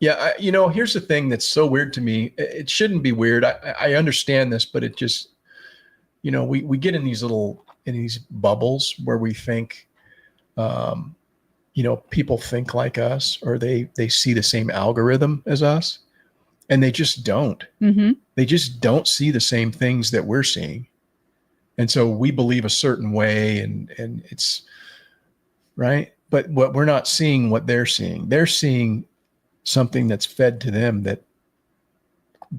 Yeah. Here's the thing that's so weird to me. It shouldn't be weird. I understand this, but it just, we get in these bubbles where we think, people think like us, or they see the same algorithm as us, and they just don't. Mm-hmm. They just don't see the same things that we're seeing. And so we believe a certain way, and it's right. But what we're not seeing, what they're seeing something that's fed to them that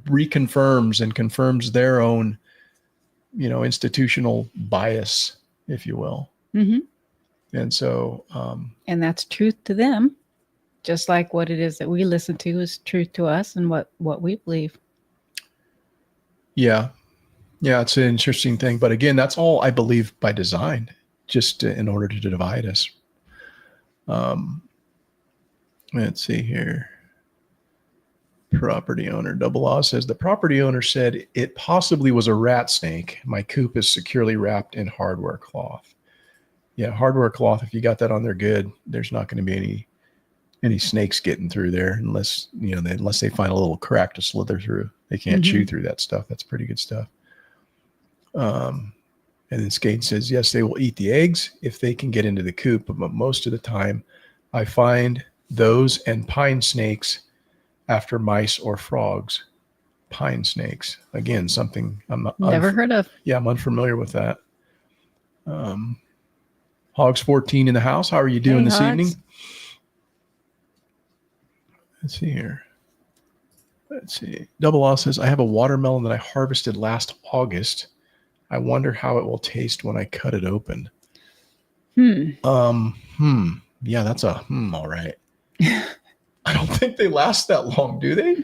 reconfirms and confirms their own, institutional bias, if you will. Mm-hmm. And so, and that's truth to them, just like what it is that we listen to is truth to us and what we believe. Yeah. Yeah. It's an interesting thing, but again, that's all I believe by design, just in order to divide us. Let's see here. Property owner Double Oz says the property owner said it possibly was a rat snake. My coop is securely wrapped in hardware cloth. Yeah, hardware cloth. If you got that on there good, there's not going to be any snakes getting through there unless they find a little crack to slither through. They can't chew through that stuff. That's pretty good stuff. And then Skate says yes, they will eat the eggs if they can get into the coop, but most of the time, I find those and pine snakes after mice or frogs. Pine snakes. Again, something I'm not never heard of. Yeah, I'm unfamiliar with that. Hogs 14 in the house. How are you doing this evening? Let's see here. Let's see. Double O says, I have a watermelon that I harvested last August. I wonder how it will taste when I cut it open. Yeah, that's a all right. I don't think they last that long, do they?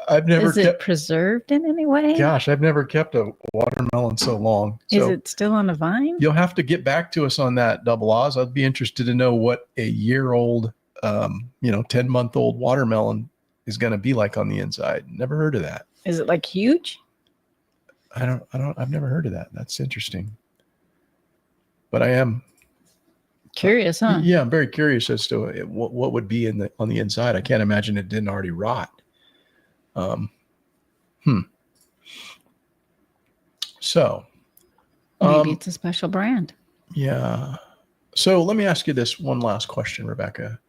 I've never Is it preserved in any way? Gosh, I've never kept a watermelon so long. Is it still on a vine? You'll have to get back to us on that, Double Oz. I'd be interested to know what a year-old, 10-month-old watermelon is going to be like on the inside. Never heard of that. Is it like huge? I've never heard of that. That's interesting. But I am curious, huh? Yeah, I'm very curious as to what would be on the inside. I can't imagine it didn't already rot. So maybe it's a special brand. Yeah. So let me ask you this one last question, Rebecca.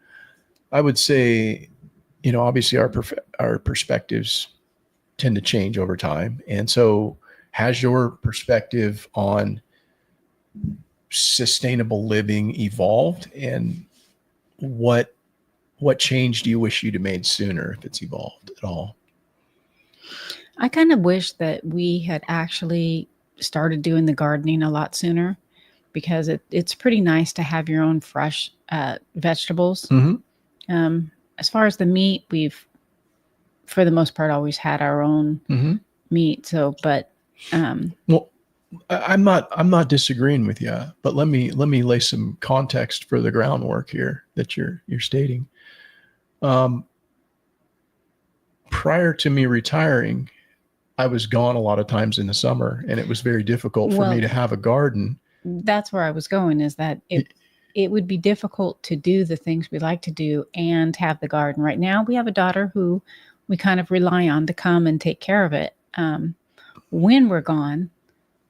I would say, obviously our perspectives tend to change over time. And so has your perspective on sustainable living evolved, and what change do you wish you'd have made sooner, if it's evolved at all? I kind of wish that we had actually started doing the gardening a lot sooner, because it's pretty nice to have your own fresh vegetables. Mm-hmm. As far as the meat, we've, for the most part, always had our own meat. So, but well, I'm not disagreeing with you, but let me lay some context for the groundwork here that you're stating. Prior to me retiring, I was gone a lot of times in the summer, and it was very difficult for me to have a garden. That's where I was going, is that it would be difficult to do the things we like to do and have the garden. Right now, we have a daughter who we kind of rely on to come and take care of it when we're gone.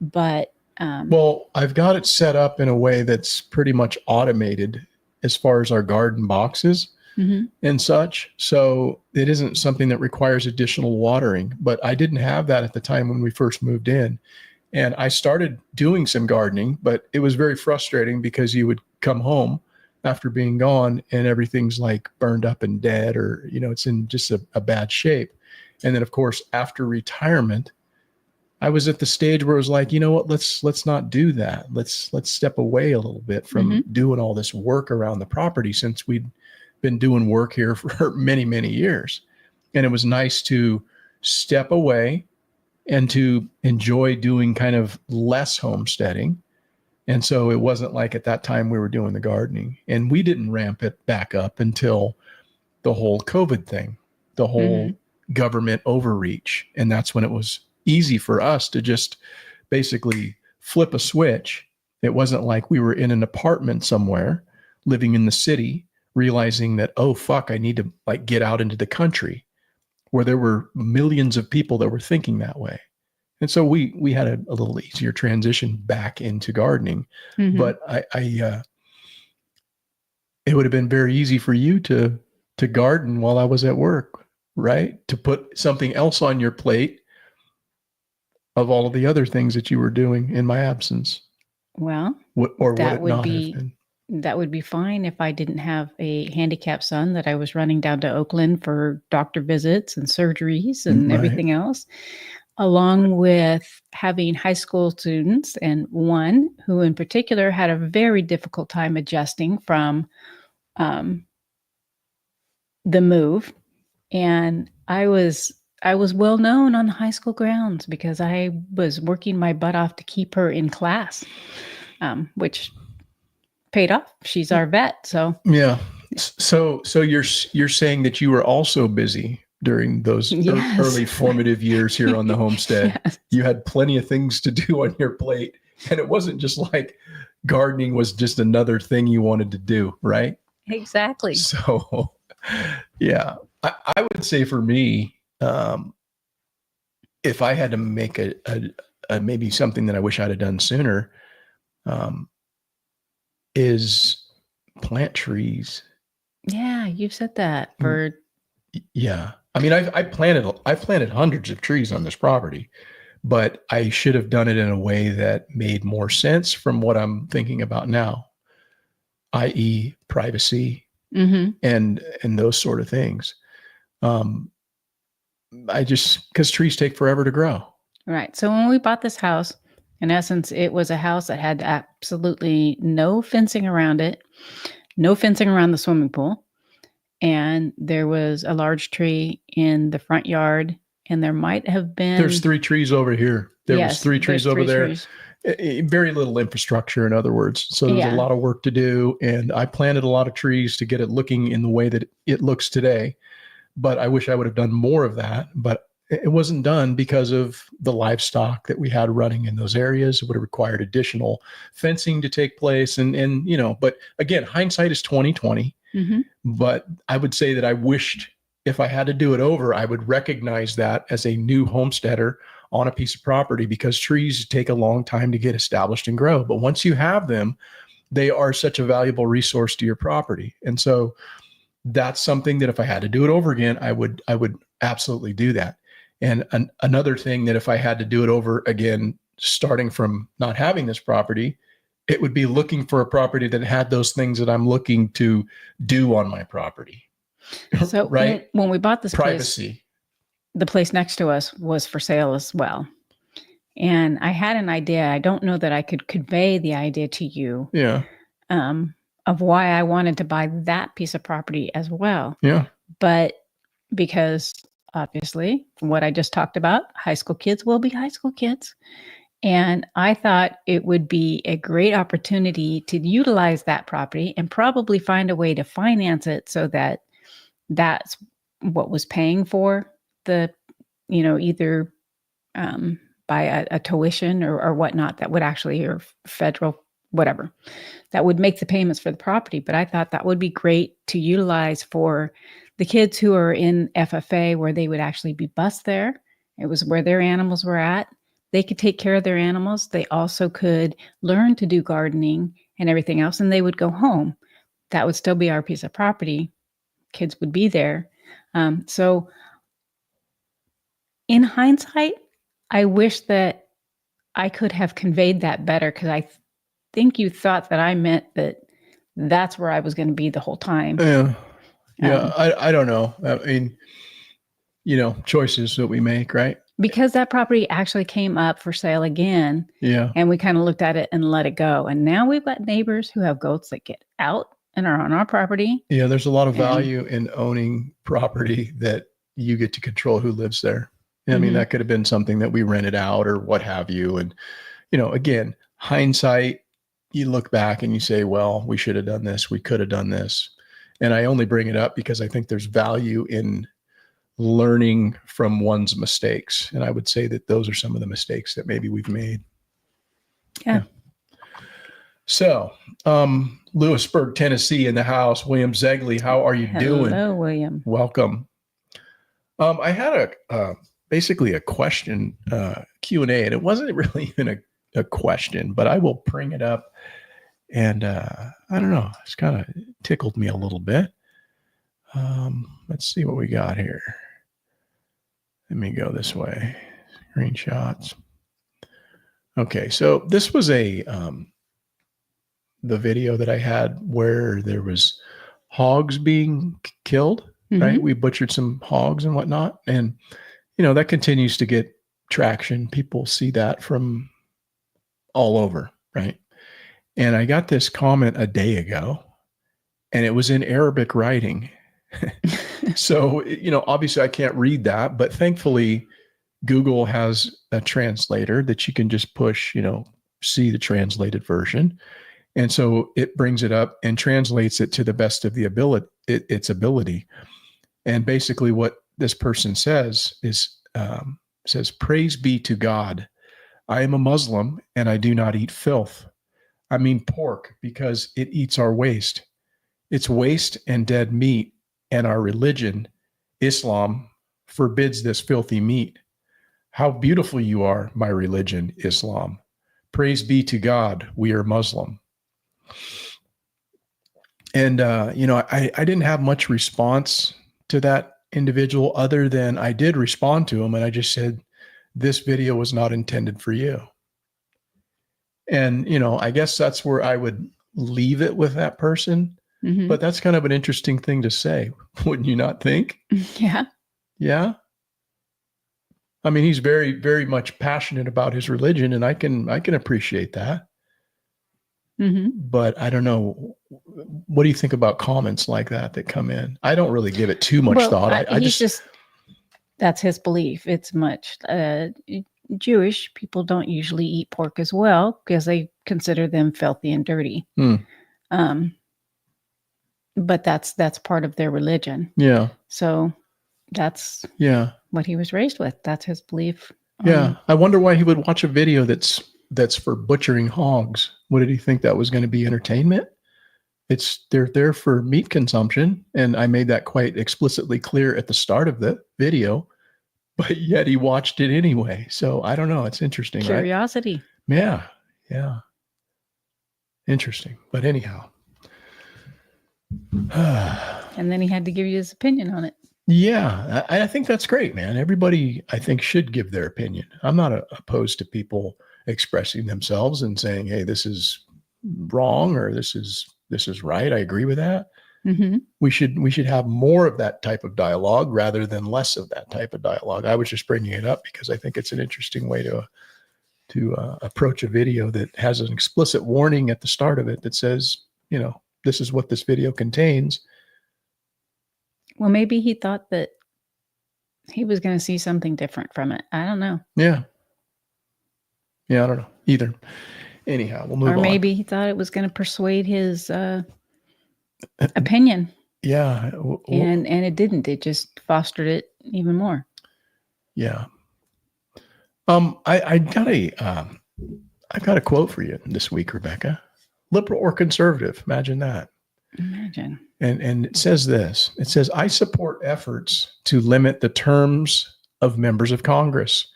But well, I've got it set up in a way that's pretty much automated as far as our garden boxes and such. So it isn't something that requires additional watering, but I didn't have that at the time when we first moved in. And I started doing some gardening, but it was very frustrating because you would come home after being gone and everything's like burned up and dead, or, it's in just a bad shape. And then of course, after retirement, I was at the stage where I was like, you know what, let's not do that. Let's step away a little bit from doing all this work around the property, since we'd been doing work here for many, many years. And it was nice to step away and to enjoy doing kind of less homesteading. And so it wasn't like at that time we were doing the gardening, and we didn't ramp it back up until the whole COVID thing, the whole government overreach. And that's when it was easy for us to just basically flip a switch. It wasn't like we were in an apartment somewhere living in the city, realizing that, oh, fuck, I need to like get out into the country, where there were millions of people that were thinking that way. And so we had a little easier transition back into gardening. But it would have been very easy for you to garden while I was at work, right? To put something else on your plate of all of the other things that you were doing in my absence. Well, Or that would it would not be have been? that would be fine if I didn't have a handicapped son that I was running down to Oakland for doctor visits and surgeries and everything else, along with having high school students, and one who in particular had a very difficult time adjusting from the move. And I was well known on the high school grounds because I was working my butt off to keep her in class, which paid off. She's our vet. So yeah. So you're saying that you were also busy during those early formative years here on the homestead. Yes. You had plenty of things to do on your plate, and it wasn't just like gardening was just another thing you wanted to do, right? Exactly. So, yeah, I would say for me, if I had to make a maybe something that I wish I'd have done sooner, is plant trees. Yeah, you've said that for. Yeah, I mean, I've planted hundreds of trees on this property, but I should have done it in a way that made more sense from what I'm thinking about now, i.e., privacy and those sort of things. Because trees take forever to grow. Right. So when we bought this house, in essence, it was a house that had absolutely no fencing around it, no fencing around the swimming pool. And there was a large tree in the front yard, and there might have been. There's 3 trees over here. There was 3 trees over there. Trees. Very little infrastructure, in other words. So there's a lot of work to do. And I planted a lot of trees to get it looking in the way that it looks today. But I wish I would have done more of that. But it wasn't done because of the livestock that we had running in those areas. It would have required additional fencing to take place. And but again, hindsight is 20/20. But I would say that I wished, if I had to do it over, I would recognize that as a new homesteader on a piece of property, because trees take a long time to get established and grow. But once you have them, they are such a valuable resource to your property. And so that's something that if I had to do it over again, I would absolutely do that. And another thing that if I had to do it over again, starting from not having this property, it would be looking for a property that had those things that I'm looking to do on my property. So right? When we bought this privacy, place, the place next to us was for sale as well. And I had an idea. I don't know that I could convey the idea to you. Yeah. Of why I wanted to buy that piece of property as well. Yeah. But because obviously what I just talked about, high school kids will be high school kids. And I thought it would be a great opportunity to utilize that property and probably find a way to finance it so that that's what was paying for the, either by a tuition or whatnot that would actually, or federal, whatever, that would make the payments for the property. But I thought that would be great to utilize for the kids who are in FFA, where they would actually be bused there. It was where their animals were at. They could take care of their animals. They also could learn to do gardening and everything else, and they would go home. That would still be our piece of property. Kids would be there. So in hindsight, I wish that I could have conveyed that better, because I think you thought that I meant that that's where I was going to be the whole time. Yeah. Yeah. I don't know. I mean, choices that we make, right? Because that property actually came up for sale again, Yeah. and we kind of looked at it and let it go. And now we've got neighbors who have goats that get out and are on our property. Yeah. There's a lot of And- value in owning property that you get to control who lives there. I mean, Mhm. that could have been something that we rented out or what have you. And, again, hindsight, you look back and you say, well, we should have done this. We could have done this. And I only bring it up because I think there's value in learning from one's mistakes. And I would say that those are some of the mistakes that maybe we've made. Yeah. So, Lewisburg, Tennessee in the house. William Zegley, how are you doing? Hello, William. Welcome. I had basically a question, Q&A, and it wasn't really even a question, but I will bring it up. And I don't know, it's kind of tickled me a little bit. Let's see what we got here. Let me go this way. Screenshots. Okay, so this was the video that I had where there was hogs being killed, right? Mhm. We butchered some hogs and whatnot. And, that continues to get traction. People see that from all over, right? And I got this comment a day ago, and it was in Arabic writing. So, obviously I can't read that, but thankfully Google has a translator that you can just push, see the translated version. And so it brings it up and translates it to the best of its ability. And basically what this person says is, says, praise be to God. I am a Muslim and I do not eat filth. I mean pork, because it eats our waste. It's waste and dead meat, and our religion, Islam, forbids this filthy meat. How beautiful you are, my religion, Islam. Praise be to God, we are Muslim. And, I didn't have much response to that individual other than I did respond to him. And I just said, this video was not intended for you. And, I guess that's where I would leave it with that person. Mhm. But that's kind of an interesting thing to say. Wouldn't you not think? Yeah. Yeah. I mean, he's very, very much passionate about his religion, and I can appreciate that. Mhm. But I don't know. What do you think about comments like that come in? I don't really give it too much thought. I he's just, that's his belief. It's much Jewish people don't usually eat pork as well because they consider them filthy and dirty. But that's part of their religion. Yeah. So that's what he was raised with. That's his belief. Yeah. I wonder why he would watch a video that's for butchering hogs. What did he think that was going to be entertainment? They're there for meat consumption. And I made that quite explicitly clear at the start of the video, but yet he watched it anyway. So I don't know. It's interesting, Curiosity. Right? Yeah. Yeah. Interesting. But anyhow. And then he had to give you his opinion on it. Yeah. I think that's great, man. Everybody, I think, should give their opinion. I'm not opposed to people expressing themselves and saying, hey, this is wrong or this is right. I agree with that. Mm-hmm. We should have more of that type of dialogue rather than less of that type of dialogue. I was just bringing it up because I think it's an interesting way to approach a video that has an explicit warning at the start of it that says, this is what this video contains. Well, maybe he thought that he was going to see something different from it. I don't know. Yeah. Yeah, I don't know either. Anyhow, we'll move on. Or maybe he thought it was going to persuade his opinion. Yeah. And it didn't. It just fostered it even more. Yeah. I've got a quote for you this week, Rebecca. Liberal or conservative? Imagine that. Imagine. And it says this. It says, I support efforts to limit the terms of members of Congress,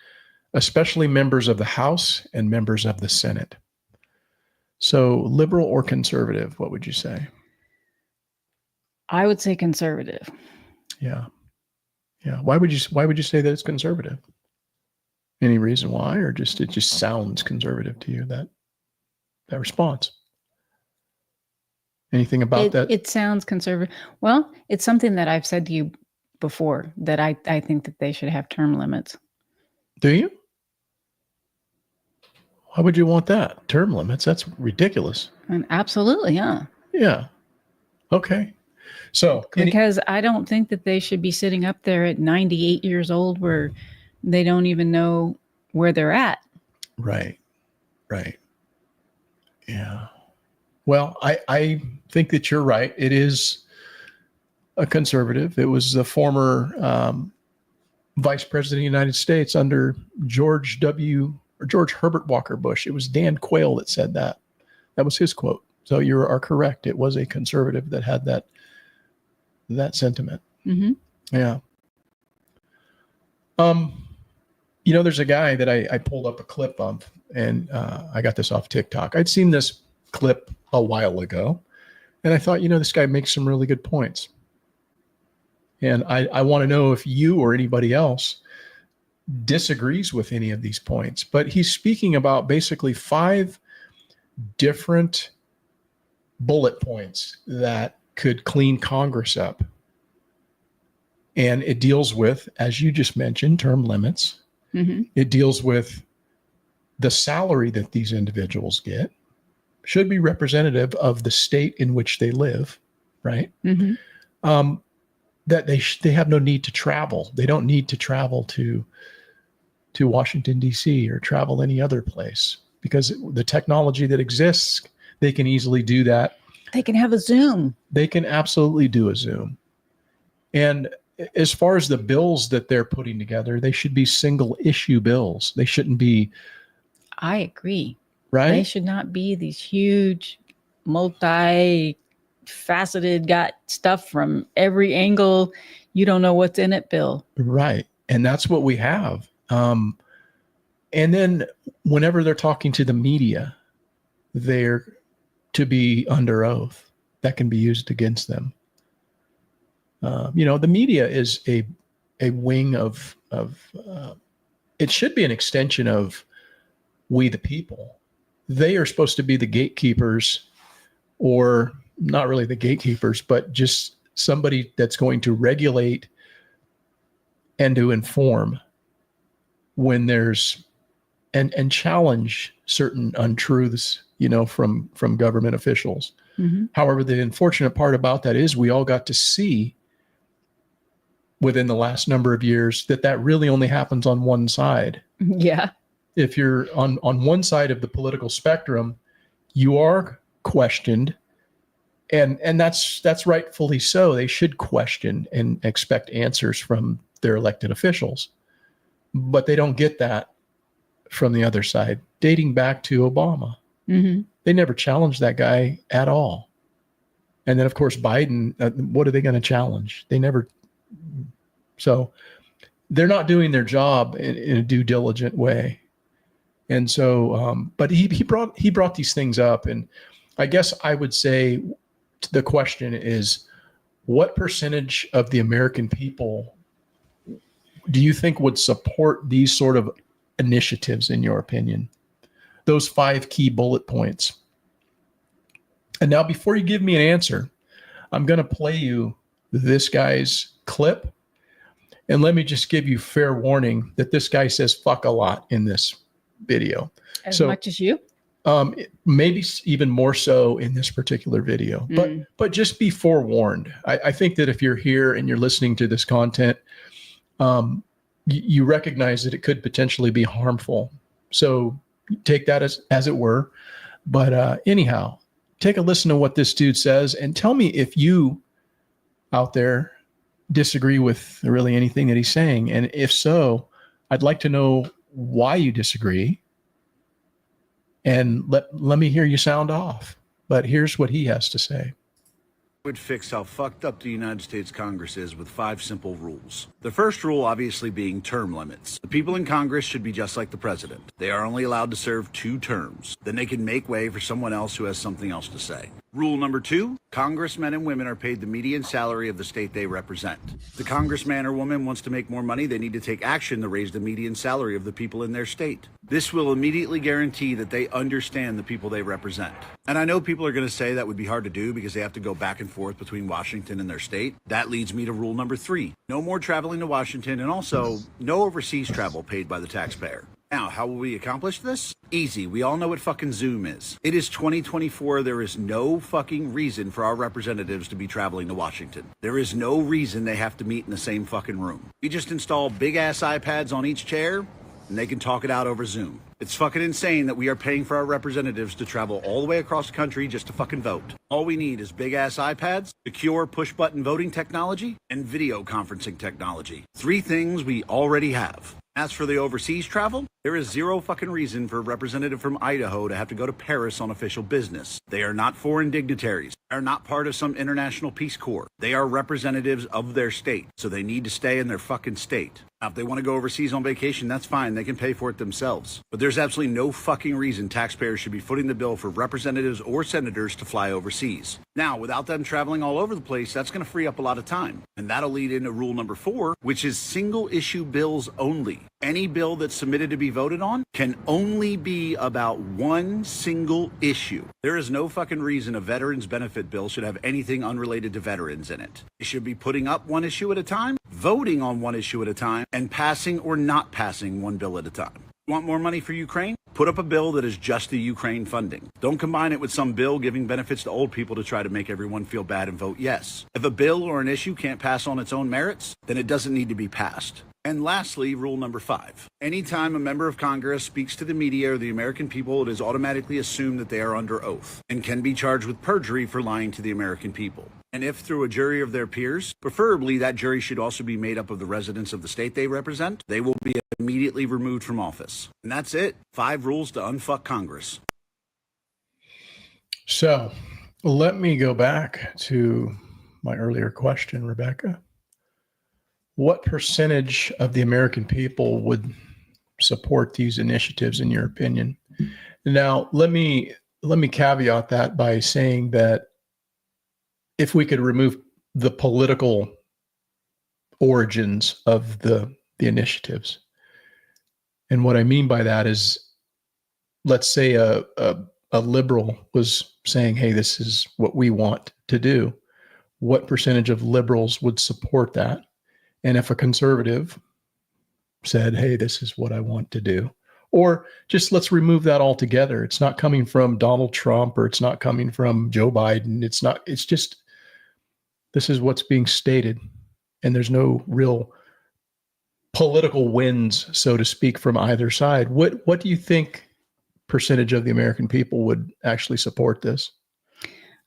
especially members of the House and members of the Senate. So liberal or conservative, what would you say? I would say conservative. Yeah. Yeah. Why would you say that it's conservative? Any reason why, or it just sounds conservative to you, that response? Anything about that? It sounds conservative. Well, it's something that I've said to you before that I think that they should have term limits. Do you? Why would you want that? Term limits? That's ridiculous. And absolutely, yeah. Yeah. Okay. So because I don't think that they should be sitting up there at 98 years old where they don't even know where they're at. Right. Right. Yeah. Well, I think that you're right. It is a conservative. It was the former Vice President of the United States under George Herbert Walker Bush. It was Dan Quayle that said that. That was his quote. So you are correct. It was a conservative that had that sentiment. Mm-hmm. Yeah. There's a guy that I pulled up a clip of, and I got this off TikTok. I'd seen this clip a while ago, and I thought, this guy makes some really good points. And I want to know if you or anybody else disagrees with any of these points. But he's speaking about basically 5 different bullet points that could clean Congress up. And it deals with, as you just mentioned, term limits. Mm-hmm. It deals with the salary that these individuals get should be representative of the state in which they live, right? Mm-hmm. That they have no need to travel. They don't need to travel to Washington, D.C. or travel any other place because the technology that exists, they can easily do that. They can have a Zoom. They can absolutely do a Zoom. And as far as the bills that they're putting together, they should be single issue bills. They shouldn't be. I agree. Right? They should not be these huge, multi-faceted, got stuff from every angle. You don't know what's in it, bill. Right. And that's what we have. And then whenever they're talking to the media, they're to be under oath. That can be used against them. The media is a wing of it should be an extension of we the people. They are supposed to be the gatekeepers, or not really the gatekeepers, but just somebody that's going to regulate and to inform when there's and challenge certain untruths, from government officials. Mm-hmm. However, the unfortunate part about that is we all got to see within the last number of years that really only happens on one side. Yeah. If you're on one side of the political spectrum, you are questioned, and that's rightfully so. They should question and expect answers from their elected officials, but they don't get that from the other side. Dating back to Obama, mm-hmm. They never challenged that guy at all. And then, of course, Biden. What are they going to challenge? They never. So they're not doing their job in a due diligent way. And so, but he brought these things up, and I guess I would say the question is, what percentage of the American people do you think would support these sort of initiatives, in your opinion? Those 5 key bullet points. And now, before you give me an answer, I'm going to play you this guy's clip. And let me just give you fair warning that this guy says fuck a lot in this video. As much as you? Maybe even more so in this particular video. But just be forewarned. I think that if you're here and you're listening to this content, you recognize that it could potentially be harmful. So take that as it were. But anyhow, take a listen to what this dude says and tell me if you out there disagree with really anything that he's saying. And if so, I'd like to know why you disagree. And let me hear you sound off. But here's what he has to say. Would fix how fucked up the United States Congress is with 5 simple rules. The first rule obviously being term limits. The people in Congress should be just like the president. They are only allowed to serve 2 terms. Then they can make way for someone else who has something else to say. Rule number 2, congressmen and women are paid the median salary of the state they represent. If the congressman or woman wants to make more money, they need to take action to raise the median salary of the people in their state. This will immediately guarantee that they understand the people they represent. And I know people are going to say that would be hard to do because they have to go back and forth between Washington and their state. That leads me to rule number 3. No more traveling to Washington, and also no overseas travel paid by the taxpayer. Now, how will we accomplish this? Easy. We all know what fucking Zoom is. It is 2024. There is no fucking reason for our representatives to be traveling to Washington. There is no reason they have to meet in the same fucking room. You just install big ass iPads on each chair and they can talk it out over Zoom. It's fucking insane that we are paying for our representatives to travel all the way across the country just to fucking vote. All we need is big ass iPads, secure push button voting technology, and video conferencing technology. 3 things we already have. As for the overseas travel, there is zero fucking reason for a representative from Idaho to have to go to Paris on official business. They are not foreign dignitaries. They are not part of some international Peace Corps. They are representatives of their state, so they need to stay in their fucking state. Now, if they want to go overseas on vacation, that's fine. They can pay for it themselves. But there's absolutely no fucking reason taxpayers should be footing the bill for representatives or senators to fly overseas. Now, without them traveling all over the place, that's going to free up a lot of time. And that'll lead into rule number 4, which is single issue bills only. Any bill that's submitted to be voted on can only be about one single issue. There is no fucking reason a veterans benefit bill should have anything unrelated to veterans in it. It should be putting up one issue at a time, voting on one issue at a time, and passing or not passing one bill at a time. Want more money for Ukraine? Put up a bill that is just the Ukraine funding. Don't combine it with some bill giving benefits to old people to try to make everyone feel bad and vote yes. If a bill or an issue can't pass on its own merits, then it doesn't need to be passed. And lastly, rule number 5. Anytime a member of Congress speaks to the media or the American people, it is automatically assumed that they are under oath and can be charged with perjury for lying to the American people. And if through a jury of their peers, preferably that jury should also be made up of the residents of the state they represent, they will be immediately removed from office. And that's it. 5 rules to unfuck Congress. So let me go back to my earlier question, Rebecca. What percentage of the American people would support these initiatives, in your opinion? Now, let me caveat that by saying that if we could remove the political origins of the initiatives, and what I mean by that is, let's say a liberal was saying, hey, this is what we want to do. What percentage of liberals would support that? And if a conservative said, hey, this is what I want to do, or just let's remove that altogether. It's not coming from Donald Trump, or it's not coming from Joe Biden. It's just, this is what's being stated. And there's no real political wins, so to speak, from either side. What do you think percentage of the American people would actually support this?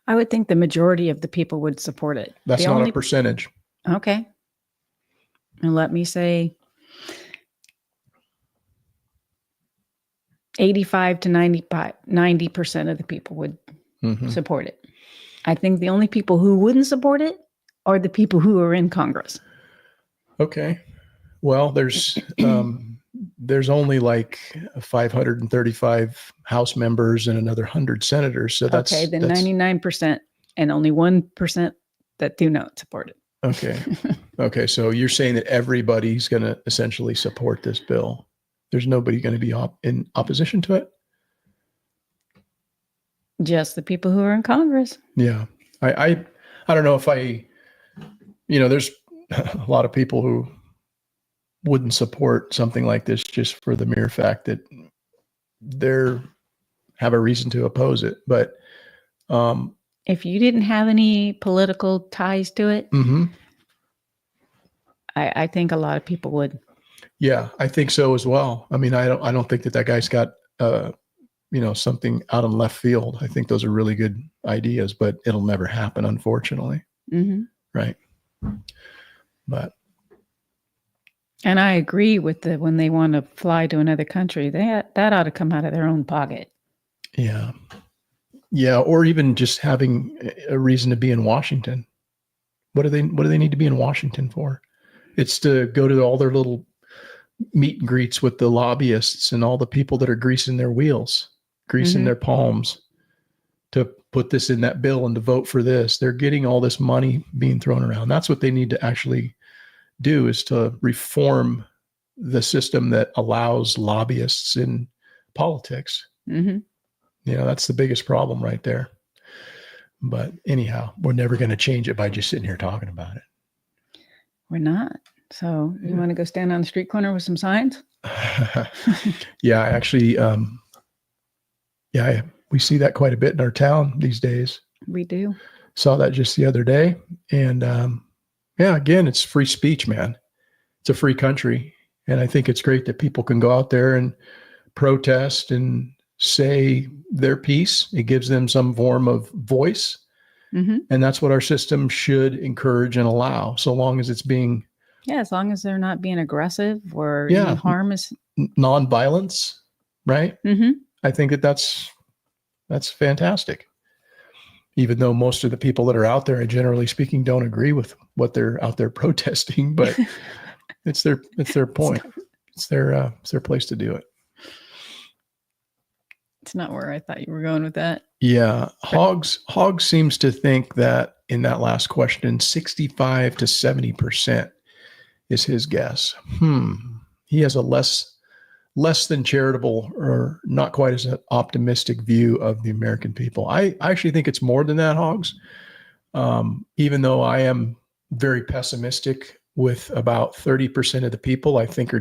I would think the majority of the people would support it. That's not a percentage. Okay. And let me say 85 to 90% of the people would support it. I think the only people who wouldn't support it are the people who are in Congress. Okay. Well, there's only like 535 House members and another 100 senators. So that's okay. Then 99% and only 1% that do not support it. Okay. Okay. So you're saying that everybody's going to essentially support this bill. There's nobody going to be in opposition to it? Just the people who are in Congress. Yeah. I don't know if there's a lot of people who wouldn't support something like this just for the mere fact that they have a reason to oppose it. But if you didn't have any political ties to it, I think a lot of people would. Yeah, I think so as well. I mean, I don't think that guy's got something out in left field. I think those are really good ideas, but it'll never happen, unfortunately. Right. And I agree with when they want to fly to another country, that ought to come out of their own pocket. Yeah. Yeah. Or even just having a reason to be in Washington. What do they need to be in Washington for? It's to go to all their little meet and greets with the lobbyists and all the people that are greasing their wheels, greasing their palms. to put this in that bill and to vote for this. They're getting all this money being thrown around. That's what they need to actually do, is to reform the system that allows lobbyists in politics. Mm-hmm. That's the biggest problem right there. But anyhow, we're never going to change it by just sitting here talking about it. We're not. So you want to go stand on the street corner with some signs? Yeah, actually, we see that quite a bit in our town these days. We do. Saw that just the other day. And again, it's free speech, man. It's a free country. And I think it's great that people can go out there and protest and say their piece. It gives them some form of voice. Mm-hmm. And that's what our system should encourage and allow, so long as it's being... Yeah, as long as they're not being aggressive or harm is... Nonviolence, right? Mm-hmm. I think that's fantastic. Even though most of the people that are out there, generally speaking, don't agree with what they're out there protesting, but it's their point. It's their place to do it. It's not where I thought you were going with that. Yeah. Hogs seems to think that in that last question, 65 to 70% is his guess. He has a less than charitable, or not quite as an optimistic view of the American people. I actually think it's more than that, Hogs. Even though I am very pessimistic with about 30% of the people, I think they're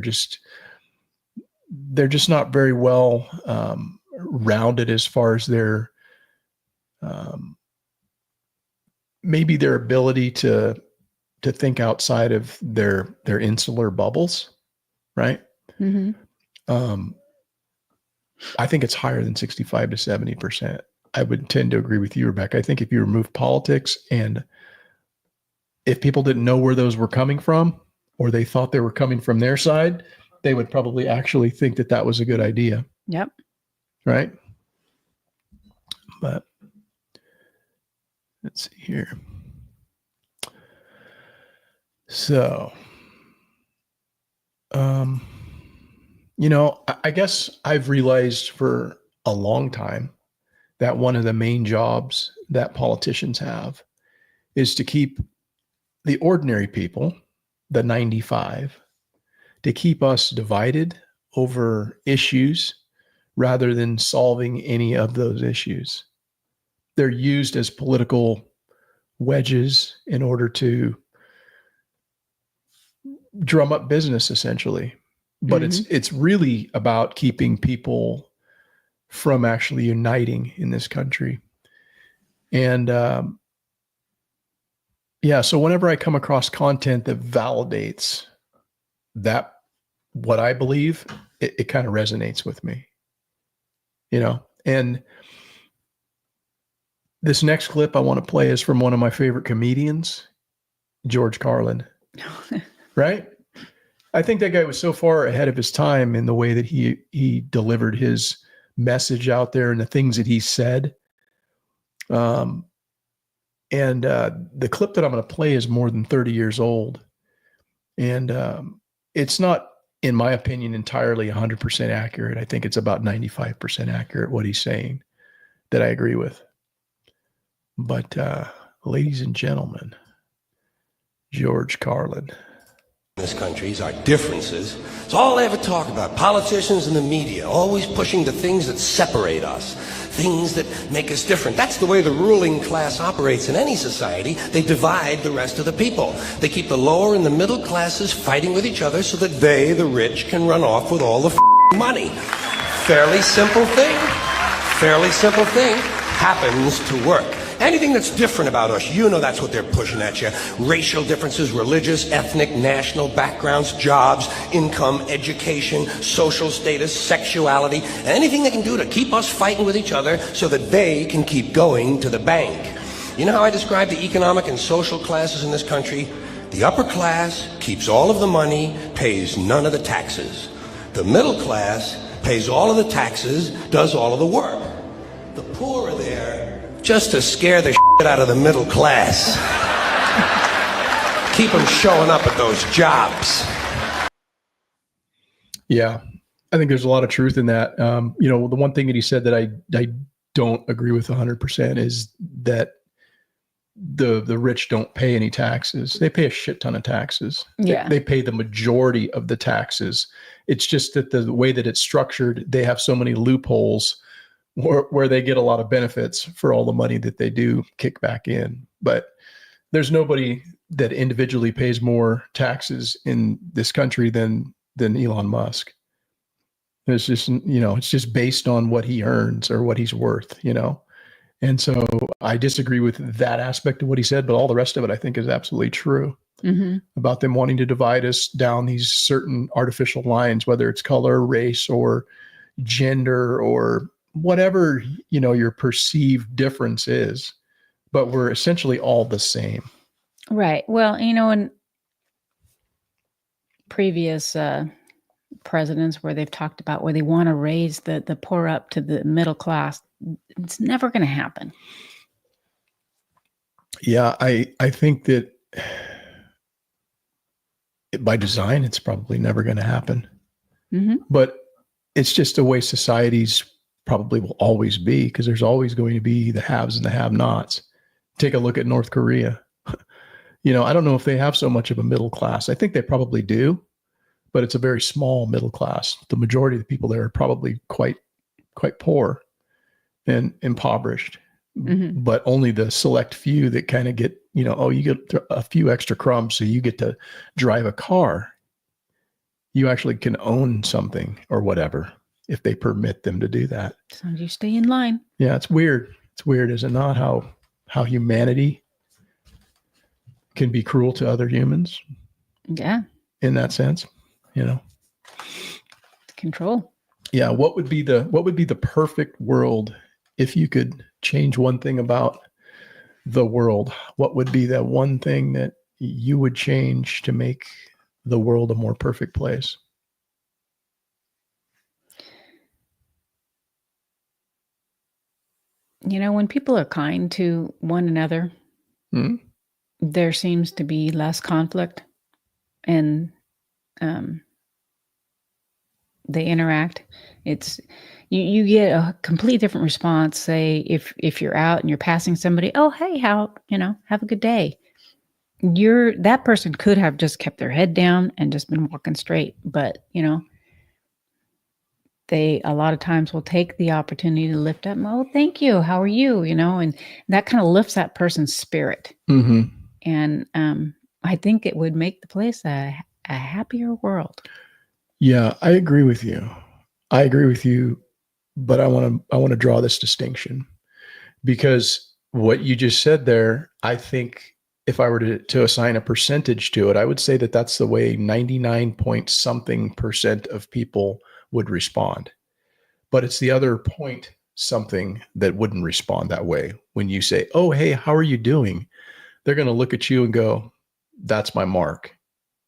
just not very well rounded as far as their maybe their ability to think outside of their insular bubbles, right? Mm-hmm. I think it's higher than 65 to 70%. I would tend to agree with you, Rebecca. I think if you remove politics, and if people didn't know where those were coming from, or they thought they were coming from their side, they would probably actually think that was a good idea. Yep. Right? But let's see here. So, I guess I've realized for a long time that one of the main jobs that politicians have is to keep the ordinary people, the 95, to keep us divided over issues rather than solving any of those issues. They're used as political wedges in order to drum up business, essentially. But it's really about keeping people from actually uniting in this country. And so whenever I come across content that validates that, what I believe, it kind of resonates with me, and this next clip I want to play is from one of my favorite comedians, George Carlin. Right? I think that guy was so far ahead of his time in the way that he delivered his message out there and the things that he said. And the clip that I'm going to play is more than 30 years old. And it's not, in my opinion, entirely 100% accurate. I think it's about 95% accurate, what he's saying, that I agree with. But ladies and gentlemen, George Carlin. This country is our differences. It's all they ever talk about. Politicians and the media always pushing the things that separate us, things that make us different. That's the way the ruling class operates in any society. They divide the rest of the people. They keep the lower and the middle classes fighting with each other so that they, the rich, can run off with all the money. Fairly simple thing. Fairly simple thing. Happens to work. Anything that's different about us, that's what they're pushing at you. Racial differences, religious, ethnic, national backgrounds, jobs, income, education, social status, sexuality, anything they can do to keep us fighting with each other so that they can keep going to the bank. You know how I describe the economic and social classes in this country? The upper class keeps all of the money, pays none of the taxes. The middle class pays all of the taxes, does all of the work. The poor are there just to scare the shit out of the middle class. Keep them showing up at those jobs. Yeah, I think there's a lot of truth in that. The one thing that he said that I don't agree with 100% is that the rich don't pay any taxes. They pay a shit ton of taxes. Yeah. They pay the majority of the taxes. It's just that the way that it's structured, they have so many loopholes where they get a lot of benefits for all the money that they do kick back in. But there's nobody that individually pays more taxes in this country than Elon Musk. It's just, it's just based on what he earns or what he's worth, And so I disagree with that aspect of what he said, but all the rest of it I think is absolutely true about them wanting to divide us down these certain artificial lines, whether it's color, race, or gender, or whatever, your perceived difference is. But we're essentially all the same. Right. Well, in previous presidents where they've talked about where they want to raise the poor up to the middle class, it's never going to happen. Yeah, I think that by design, it's probably never going to happen. But it's just the way societies probably will always be, because there's always going to be the haves and the have-nots. Take a look at North Korea. I don't know if they have so much of a middle class. I think they probably do, but it's a very small middle class. The majority of the people there are probably quite poor and impoverished. But only the select few that kind of get, you get a few extra crumbs, so you get to drive a car. You actually can own something or whatever if they permit them to do that. As long as you stay in line. Yeah, it's weird. It's weird, is it not? How humanity can be cruel to other humans. Yeah. In that sense, Control. Yeah. What would be the perfect world if you could change one thing about the world? What would be that one thing that you would change to make the world a more perfect place? When people are kind to one another, there seems to be less conflict, and they interact. It's you get a complete different response. Say if you're out and you're passing somebody, oh hey, have a good day. That person could have just kept their head down and just been walking straight, but they a lot of times will take the opportunity to lift up. Oh, thank you. How are you? And that kind of lifts that person's spirit. And I think it would make the place a happier world. Yeah, I agree with you. But I want to draw this distinction, because what you just said there, I think if I were to assign a percentage to it, I would say that that's the way 99% of people would respond. But it's the other point something that wouldn't respond that way. When you say, oh, hey, how are you doing? They're going to look at you and go, that's my mark.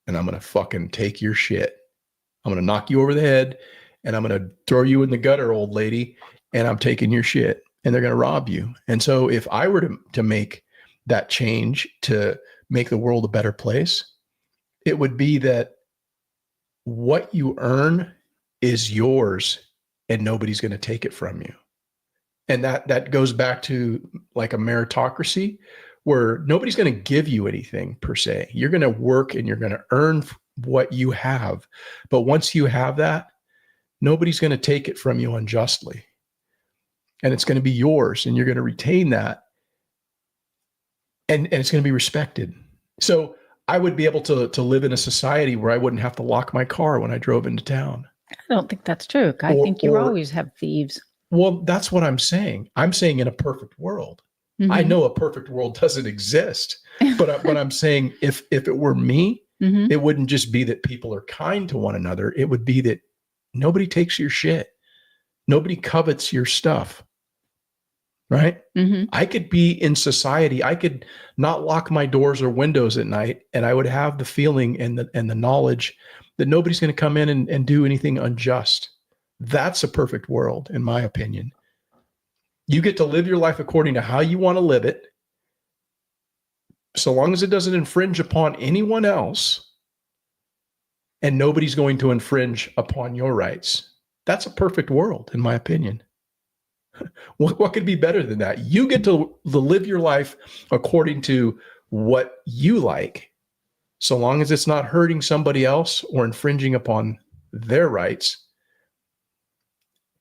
And I'm going to fucking take your shit. I'm going to knock you over the head, and I'm going to throw you in the gutter, old lady, and I'm taking your shit, and they're going to rob you. And so if I were to make that change to make the world a better place, it would be that what you earn is yours and nobody's going to take it from you. And that goes back to like a meritocracy, where nobody's going to give you anything per se. You're going to work and you're going to earn what you have. But once you have that, nobody's going to take it from you unjustly. And it's going to be yours, and you're going to retain that. And it's going to be respected. So I would be able to live in a society where I wouldn't have to lock my car when I drove into town. I don't think that's true. I think you always have thieves. Well, that's what I'm saying. I'm saying in a perfect world. I know a perfect world doesn't exist, but what I'm saying, if it were me, it wouldn't just be that people are kind to one another. It would be that nobody takes your shit. Nobody covets your stuff. Right? I could be in society. I could not lock my doors or windows at night, and I would have the feeling and the knowledge that nobody's going to come in and do anything unjust. That's a perfect world, in my opinion. You get to live your life according to how you want to live it, so long as it doesn't infringe upon anyone else, and nobody's going to infringe upon your rights. That's a perfect world, in my opinion. What could be better than that? You get to live your life according to what you like, so long as it's not hurting somebody else or infringing upon their rights,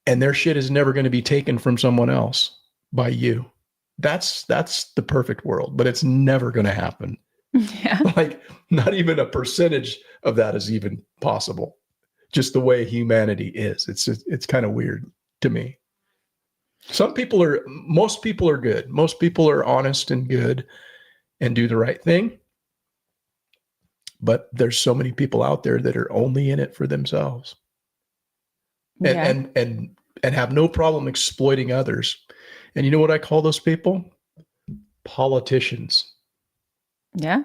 and their shit is never going to be taken from someone else by you. That's the perfect world, but it's never going to happen. Yeah. Like, not even a percentage of that is even possible. Just the way humanity is. It's kind of weird to me. Most people are good. Most people are honest and good and do the right thing. But there's so many people out there that are only in it for themselves. And Yeah. and have no problem exploiting others. And you know what I call those people? Politicians. Yeah.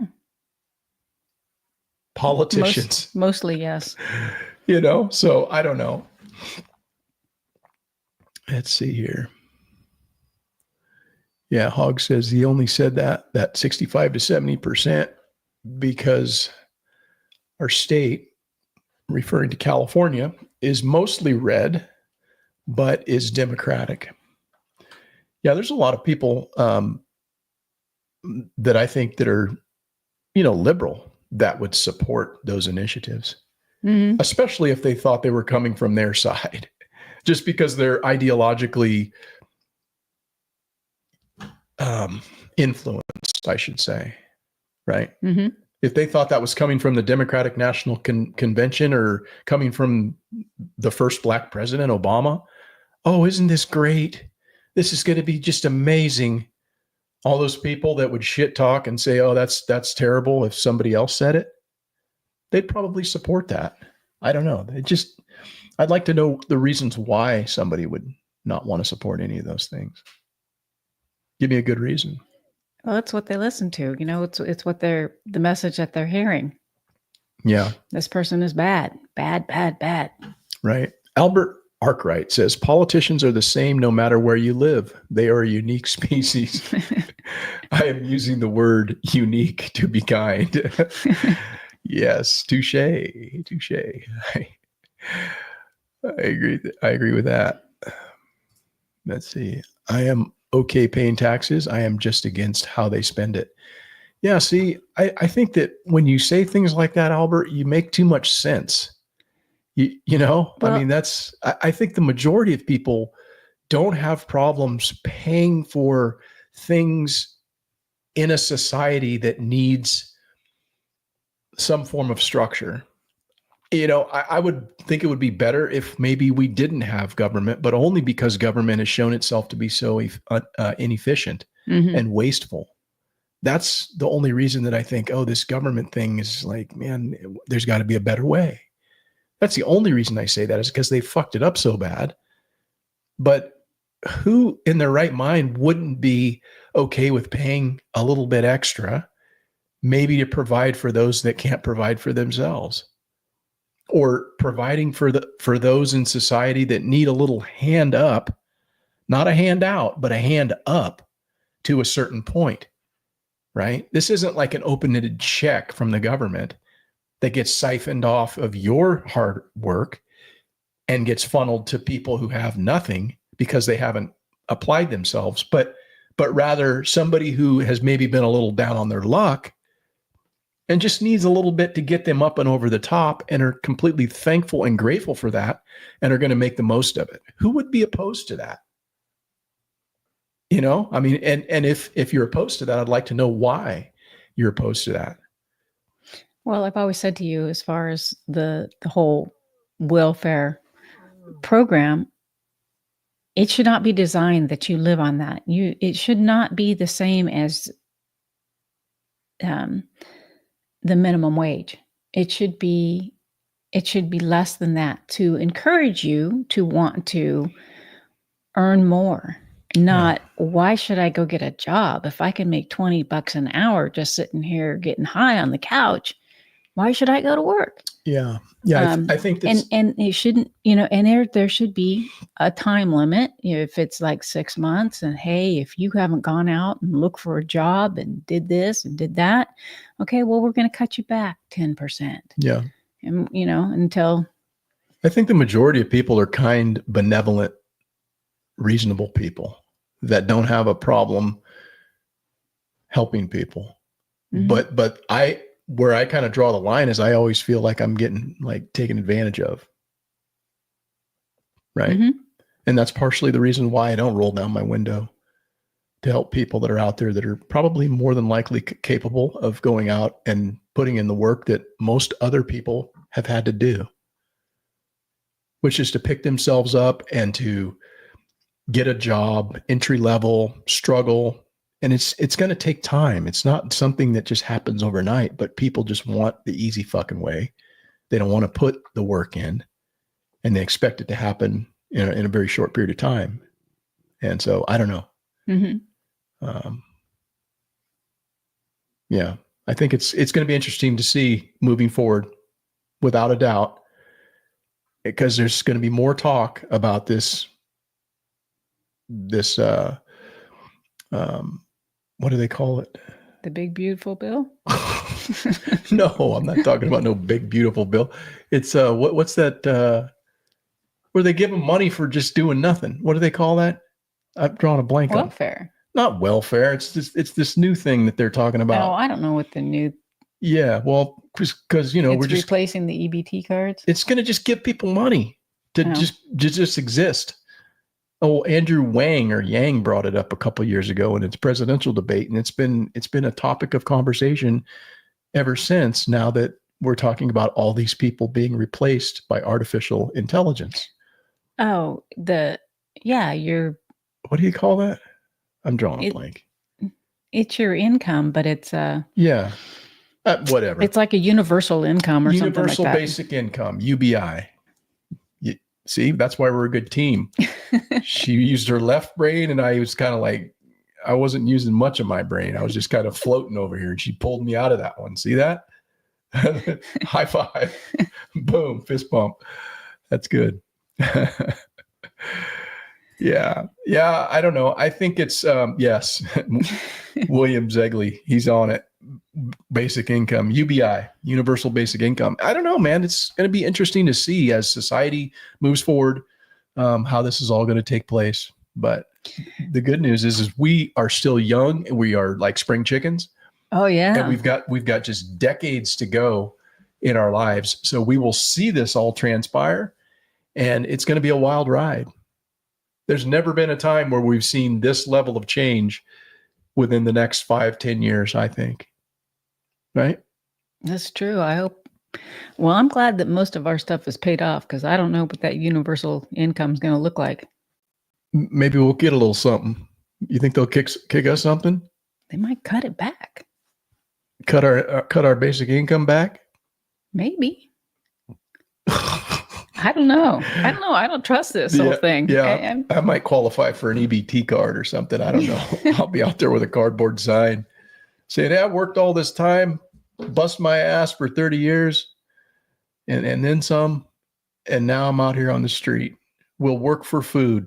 Politicians. Mostly, yes. So I don't know. Let's see here. Yeah, Hogg says he only said that 65 to 70% because our state, referring to California, is mostly red, but is Democratic. Yeah, there's a lot of people that I think that are, liberal, that would support those initiatives, especially if they thought they were coming from their side, just because they're ideologically influenced, I should say, right? Mm-hmm. If they thought that was coming from the Democratic National Convention or coming from the first Black president, Obama, oh, isn't this great? This is going to be just amazing. All those people that would shit talk and say, oh, that's terrible if somebody else said it, they'd probably support that. I don't know. I'd like to know the reasons why somebody would not want to support any of those things. Give me a good reason. Well, it's what they listen to. It's what the message that they're hearing. Yeah. This person is bad. Right. Albert Arkwright says politicians are the same no matter where you live. They are a unique species. I am using the word unique to be kind. Yes, touche. I agree with that. Let's see. I am okay paying taxes. I am just against how they spend it. Yeah, see, I think that when you say things like that, Albert, you make too much sense. Well, I mean, I think the majority of people don't have problems paying for things in a society that needs some form of structure. I would think it would be better if maybe we didn't have government, but only because government has shown itself to be so inefficient and wasteful. That's the only reason that I think, oh, this government thing is like, man, there's got to be a better way. That's the only reason I say that, is because they fucked it up so bad. But who in their right mind wouldn't be okay with paying a little bit extra, maybe to provide for those that can't provide for themselves, or providing for those in society that need a little hand up, not a hand out, but a hand up to a certain point, right? This isn't like an open-ended check from the government that gets siphoned off of your hard work and gets funneled to people who have nothing because they haven't applied themselves, but rather somebody who has maybe been a little down on their luck and just needs a little bit to get them up and over the top, and are completely thankful and grateful for that and are going to make the most of it. Who would be opposed to that? I mean, and if you're opposed to that, I'd like to know why you're opposed to that. Well, I've always said to you, as far as the whole welfare program, it should not be designed that you live on that. It should not be the same as the minimum wage. It should be less than that, to encourage you to want to earn more. Not, why should I go get a job if I can make $20 an hour just sitting here getting high on the couch? Why should I go to work? Yeah. I think that's, and it shouldn't, and there should be a time limit. If it's like 6 months, and hey, if you haven't gone out and looked for a job and did this and did that, okay, well, we're going to cut you back 10%. Yeah. And until. I think the majority of people are kind, benevolent, reasonable people that don't have a problem helping people. Mhm. But where I kind of draw the line is I always feel like I'm getting like taken advantage of. Right. Mhm. And that's partially the reason why I don't roll down my window to help people that are out there that are probably more than likely capable of going out and putting in the work that most other people have had to do, which is to pick themselves up and to get a job, entry level, struggle. And it's going to take time. It's not something that just happens overnight, but people just want the easy fucking way. They don't want to put the work in, and they expect it to happen in a very short period of time. And so I don't know. Mhm. Yeah, I think it's going to be interesting to see moving forward, without a doubt, because there's going to be more talk about this what do they call it? The big beautiful bill. No, I'm not talking about no big beautiful bill. It's what's that where they give them money for just doing nothing? What do they call that? I've drawn a blank on. Welfare. Not welfare. It's this new thing that they're talking Oh, about. I don't know what the new. Yeah, well, because we're It's just replacing the EBT cards. it's going to just give people money to Oh. just exist. Oh, Andrew Wang or Yang brought it up a couple of years ago in its presidential debate, and it's been a topic of conversation ever since. Now that we're talking about all these people being replaced by artificial intelligence. Oh, you're. What do you call that? I'm drawing a blank. It's your income, but it's Yeah, whatever. It's like a universal income or something like Universal that. basic income, UBI. See, that's why we're a good team. She used her left brain, and I was kind of like, I wasn't using much of my brain. I was just kind of floating over here, and she pulled me out of that one. See that? High five. Boom, fist bump. That's good. Yeah. I don't know. I think it's yes. William Zegley, he's on it. Basic income, UBI, universal basic income. I don't know, man. It's going to be interesting to see as society moves forward, how this is all going to take place. But the good news is we are still young, and we are like spring chickens. Oh yeah. And we've got just decades to go in our lives. So we will see this all transpire, and it's going to be a wild ride. There's never been a time where we've seen this level of change within the next 5-10 years, I think. Right? That's true. I hope. Well, I'm glad that most of our stuff is paid off, because I don't know what that universal income is going to look like. Maybe we'll get a little something. You think they'll kick us something? They might cut it back. Cut our basic income back? Maybe. I don't know. I don't trust this whole thing. Yeah, I might qualify for an EBT card or something. I don't know. I'll be out there with a cardboard sign saying, hey, I worked all this time, bust my ass for 30 years and then some. And now I'm out here on the street. We'll work for food.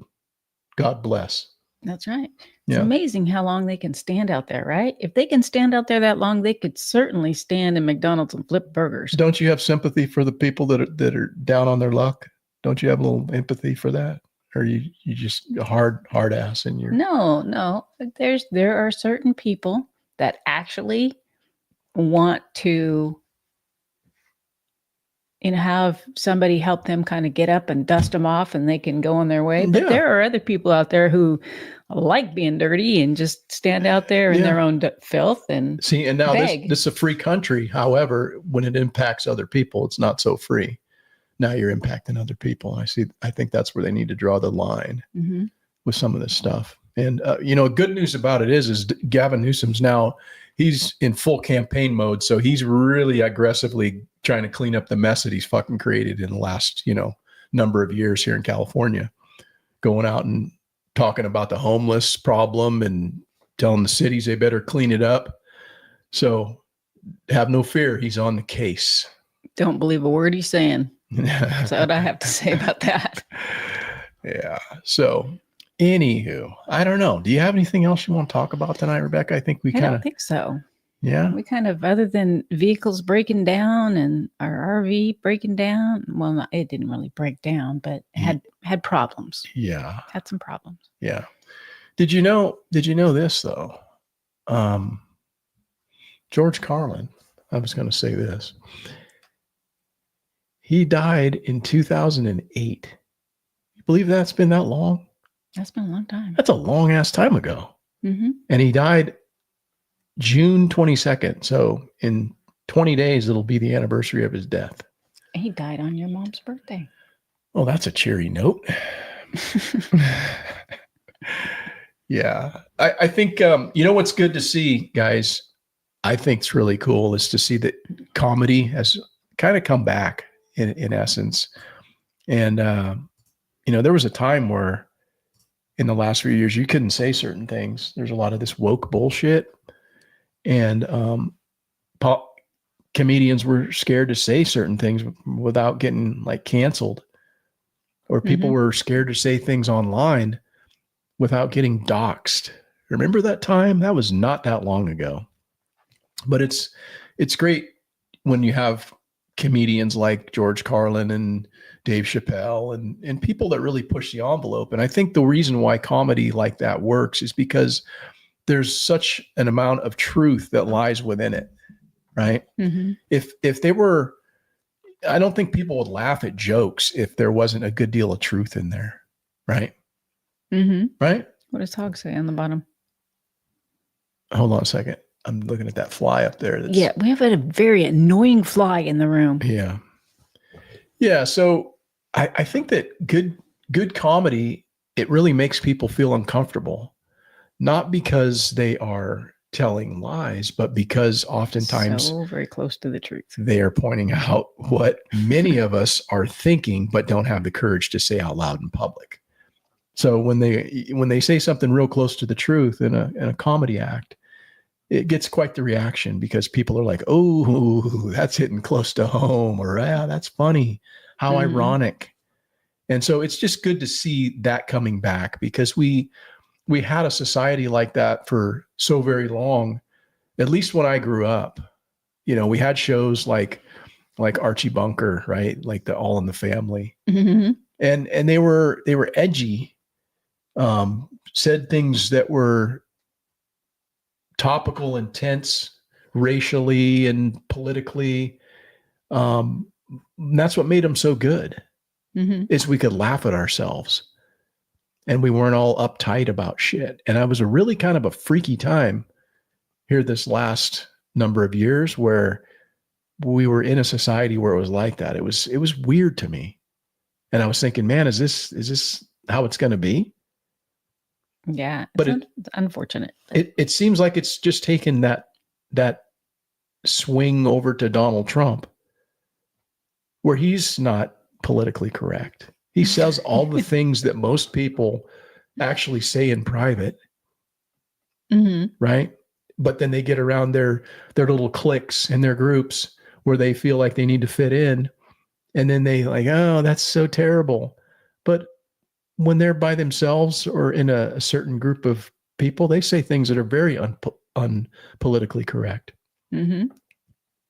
God bless. That's right. Yeah. It's amazing how long they can stand out there, right? If they can stand out there that long, they could certainly stand in McDonald's and flip burgers. Don't you have sympathy for the people that are down on their luck? Don't you have a little empathy for that? Or you just a hard ass in your... No. There are certain people that actually want to have somebody help them kind of get up and dust them off, and they can go on their way. But there are other people out there who like being dirty and just stand out there in their own filth and see. And now beg. this is a free country. However, when it impacts other people, it's not so free. Now you're impacting other people. I think that's where they need to draw the line with some of this stuff. And good news about it is Gavin Newsom's now, he's in full campaign mode. So he's really aggressively trying to clean up the mess that he's fucking created in the last, number of years here in California, going out and talking about the homeless problem and telling the cities they better clean it up. So have no fear. He's on the case. Don't believe a word he's saying. That's what I have to say about that. Yeah. So anywho, I don't know. Do you have anything else you want to talk about tonight, Rebecca? I think we I don't think so. Yeah. We kind of, other than vehicles breaking down and our RV breaking down, well, it didn't really break down, but had problems. Yeah. Had some problems. Yeah. Did you know this though? George Carlin, I was going to say this. He died in 2008. You believe that's been that long? That's been a long time. That's a long ass time ago. Mm-hmm. And he died June 22nd. So in 20 days, it'll be the anniversary of his death. He died on your mom's birthday. Well, that's a cheery note. Yeah. I think, you know, what's good to see, guys, I think it's really cool is to see that comedy has kind of come back in essence. And, you know, there was a time where in the last few years, you couldn't say certain things. There's a lot of this woke bullshit. And comedians were scared to say certain things without getting like canceled. Or people were scared to say things online without getting doxxed. Remember that time? That was not that long ago. But it's great when you have comedians like George Carlin and Dave Chappelle and people that really push the envelope. And I think the reason why comedy like that works is because there's such an amount of truth that lies within it, right? Mm-hmm. If they were, I don't think people would laugh at jokes if there wasn't a good deal of truth in there, right? Mm-hmm. Right? What does Hog say on the bottom? Hold on a second. I'm looking at that fly up there. Yeah, we have a very annoying fly in the room. Yeah. Yeah. So I think that good comedy, it really makes people feel uncomfortable, not because they are telling lies, but because oftentimes so very close to the truth. They are pointing out what many of us are thinking, but don't have the courage to say out loud in public. So when they say something real close to the truth in a comedy act, it gets quite the reaction because people are like, "Oh, that's hitting close to home," or "Yeah, that's funny. How ironic." And so it's just good to see that coming back because we had a society like that for so very long. At least when I grew up, you know, we had shows like Archie Bunker, right? Like the All in the Family, and they were edgy, said things that were topical, intense, racially and politically. That's what made them so good. Is we could laugh at ourselves, and we weren't all uptight about shit. And I was a really kind of a freaky time here this last number of years where we were in a society where it was like that. It was weird to me. And I was thinking, man, is this how it's going to be? Yeah. But it's unfortunate. It seems like it's just taken that swing over to Donald Trump where he's not politically correct. He says all the things that most people actually say in private. Right? But then they get around their little cliques and their groups where they feel like they need to fit in. And then they like, oh, that's so terrible. But when they're by themselves or in a certain group of people, they say things that are very unpolitically correct.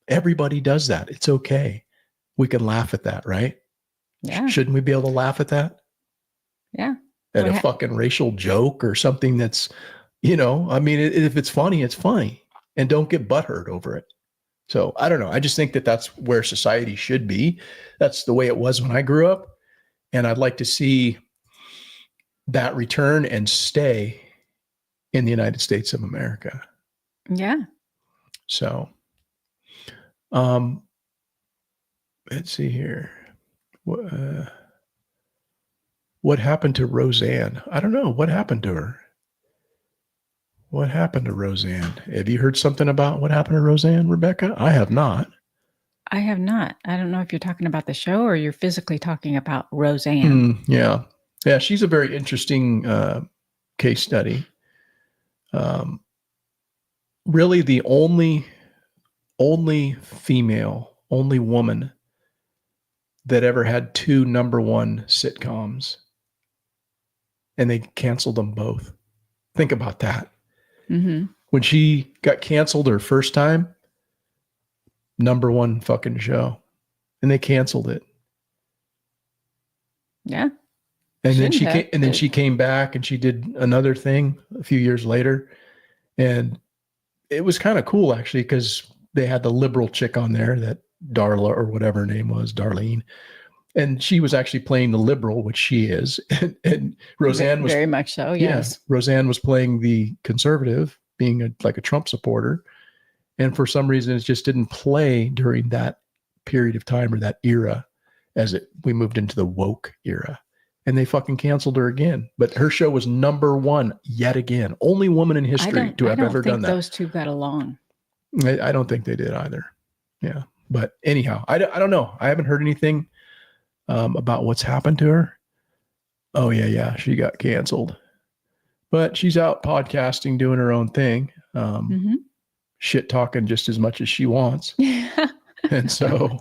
Everybody does that. It's okay. We can laugh at that, right? Yeah. Shouldn't we be able to laugh at that? Yeah. At a fucking racial joke or something that's, you know, I mean, if it's funny, it's funny. And don't get butthurt over it. So I don't know. I just think that that's where society should be. That's the way it was when I grew up. And I'd like to see that return and stay in the United States of America. Yeah. So, let's see here. What happened to Roseanne? I don't know. What happened to her? What happened to Roseanne? Have you heard something about what happened to Roseanne, Rebecca? I have not. I have not. I don't know if you're talking about the show or you're physically talking about Roseanne. Yeah. Yeah, she's a very interesting case study. Really the only woman that ever had 2 number 1 sitcoms, and they canceled them both. Think about that. When she got canceled her first time, #1 fucking show. And they canceled it. Yeah. And then Shouldn't have, but- she came back and she did another thing a few years later. And it was kind of cool actually, because they had the liberal chick on there, that Darla or whatever her name was, Darlene. And she was actually playing the liberal, which she is. And Roseanne was very much so. Yes. Yeah, Roseanne was playing the conservative, being like a Trump supporter. And for some reason, it just didn't play during that period of time or that era we moved into the woke era. And they fucking canceled her again. But her show was #1 yet again. Only woman in history to have ever done that. Those two got along. I don't think they did either. Yeah. But anyhow, I don't know. I haven't heard anything about what's happened to her. Oh, yeah. She got canceled. But she's out podcasting, doing her own thing. Shit talking just as much as she wants. And so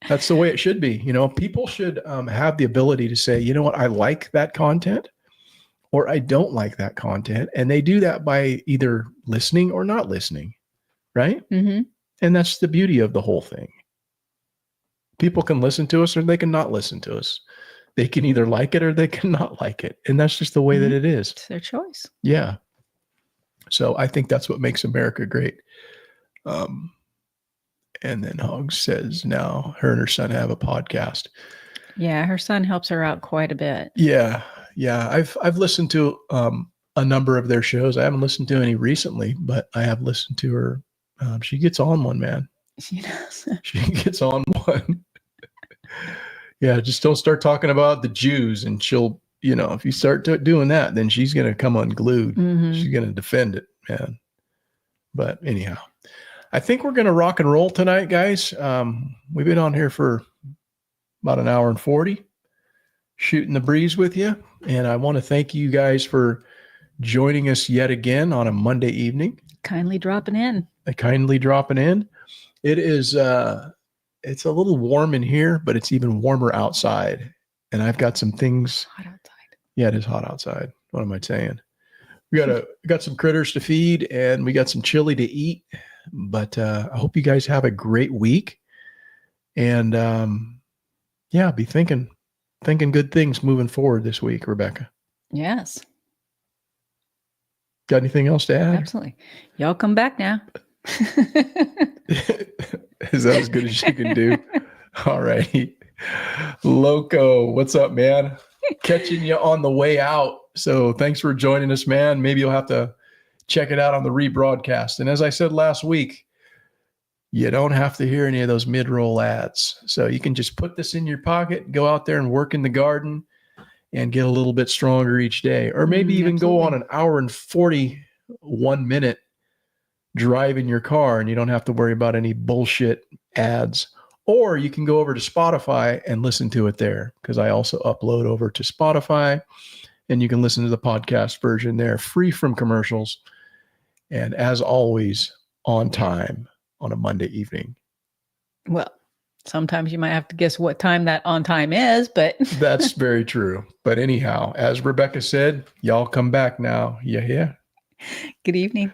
that's the way it should be. You know, people should have the ability to say, you know what, I like that content or I don't like that content. And they do that by either listening or not listening. Right. Mm-hmm. And that's the beauty of the whole thing. People can listen to us or they can not listen to us. They can either like it or they can not like it. And that's just the way that it is. It's their choice. Yeah. So I think that's what makes America great. And then Hogs says now her and her son have a podcast. Yeah, her son helps her out quite a bit. Yeah. I've listened to a number of their shows. I haven't listened to any recently, but I have listened to her. She gets on one, man. She does. She gets on one. Yeah, just don't start talking about the Jews, and she'll, if you start doing that, then she's going to come unglued. Mm-hmm. She's going to defend it, man. But anyhow, I think we're going to rock and roll tonight, guys. We've been on here for about an hour and 40, shooting the breeze with you. And I want to thank you guys for joining us yet again on a Monday evening. Kindly dropping in. It is, it's a little warm in here, but it's even warmer outside. And I've got some things. Hot outside. Yeah, it is hot outside. What am I saying? We got some critters to feed and we got some chili to eat. But I hope you guys have a great week. And be thinking good things moving forward this week, Rebecca. Yes. Got anything else to add? Absolutely. Y'all come back now. Is that as good as you can do? All right. Loco, what's up, man? Catching you on the way out. So thanks for joining us, man. Maybe you'll have to check it out on the rebroadcast. And as I said last week, you don't have to hear any of those mid-roll ads. So you can just put this in your pocket, go out there and work in the garden and get a little bit stronger each day. Or maybe even go on an hour and 41 minute drive in your car and you don't have to worry about any bullshit ads. Or you can go over to Spotify and listen to it there, because I also upload over to Spotify and you can listen to the podcast version there, free from commercials. And as always, on time on a Monday evening. Well, sometimes you might have to guess what time that on time is, but that's very true. But anyhow, as Rebecca said, y'all come back now. You hear? Good evening.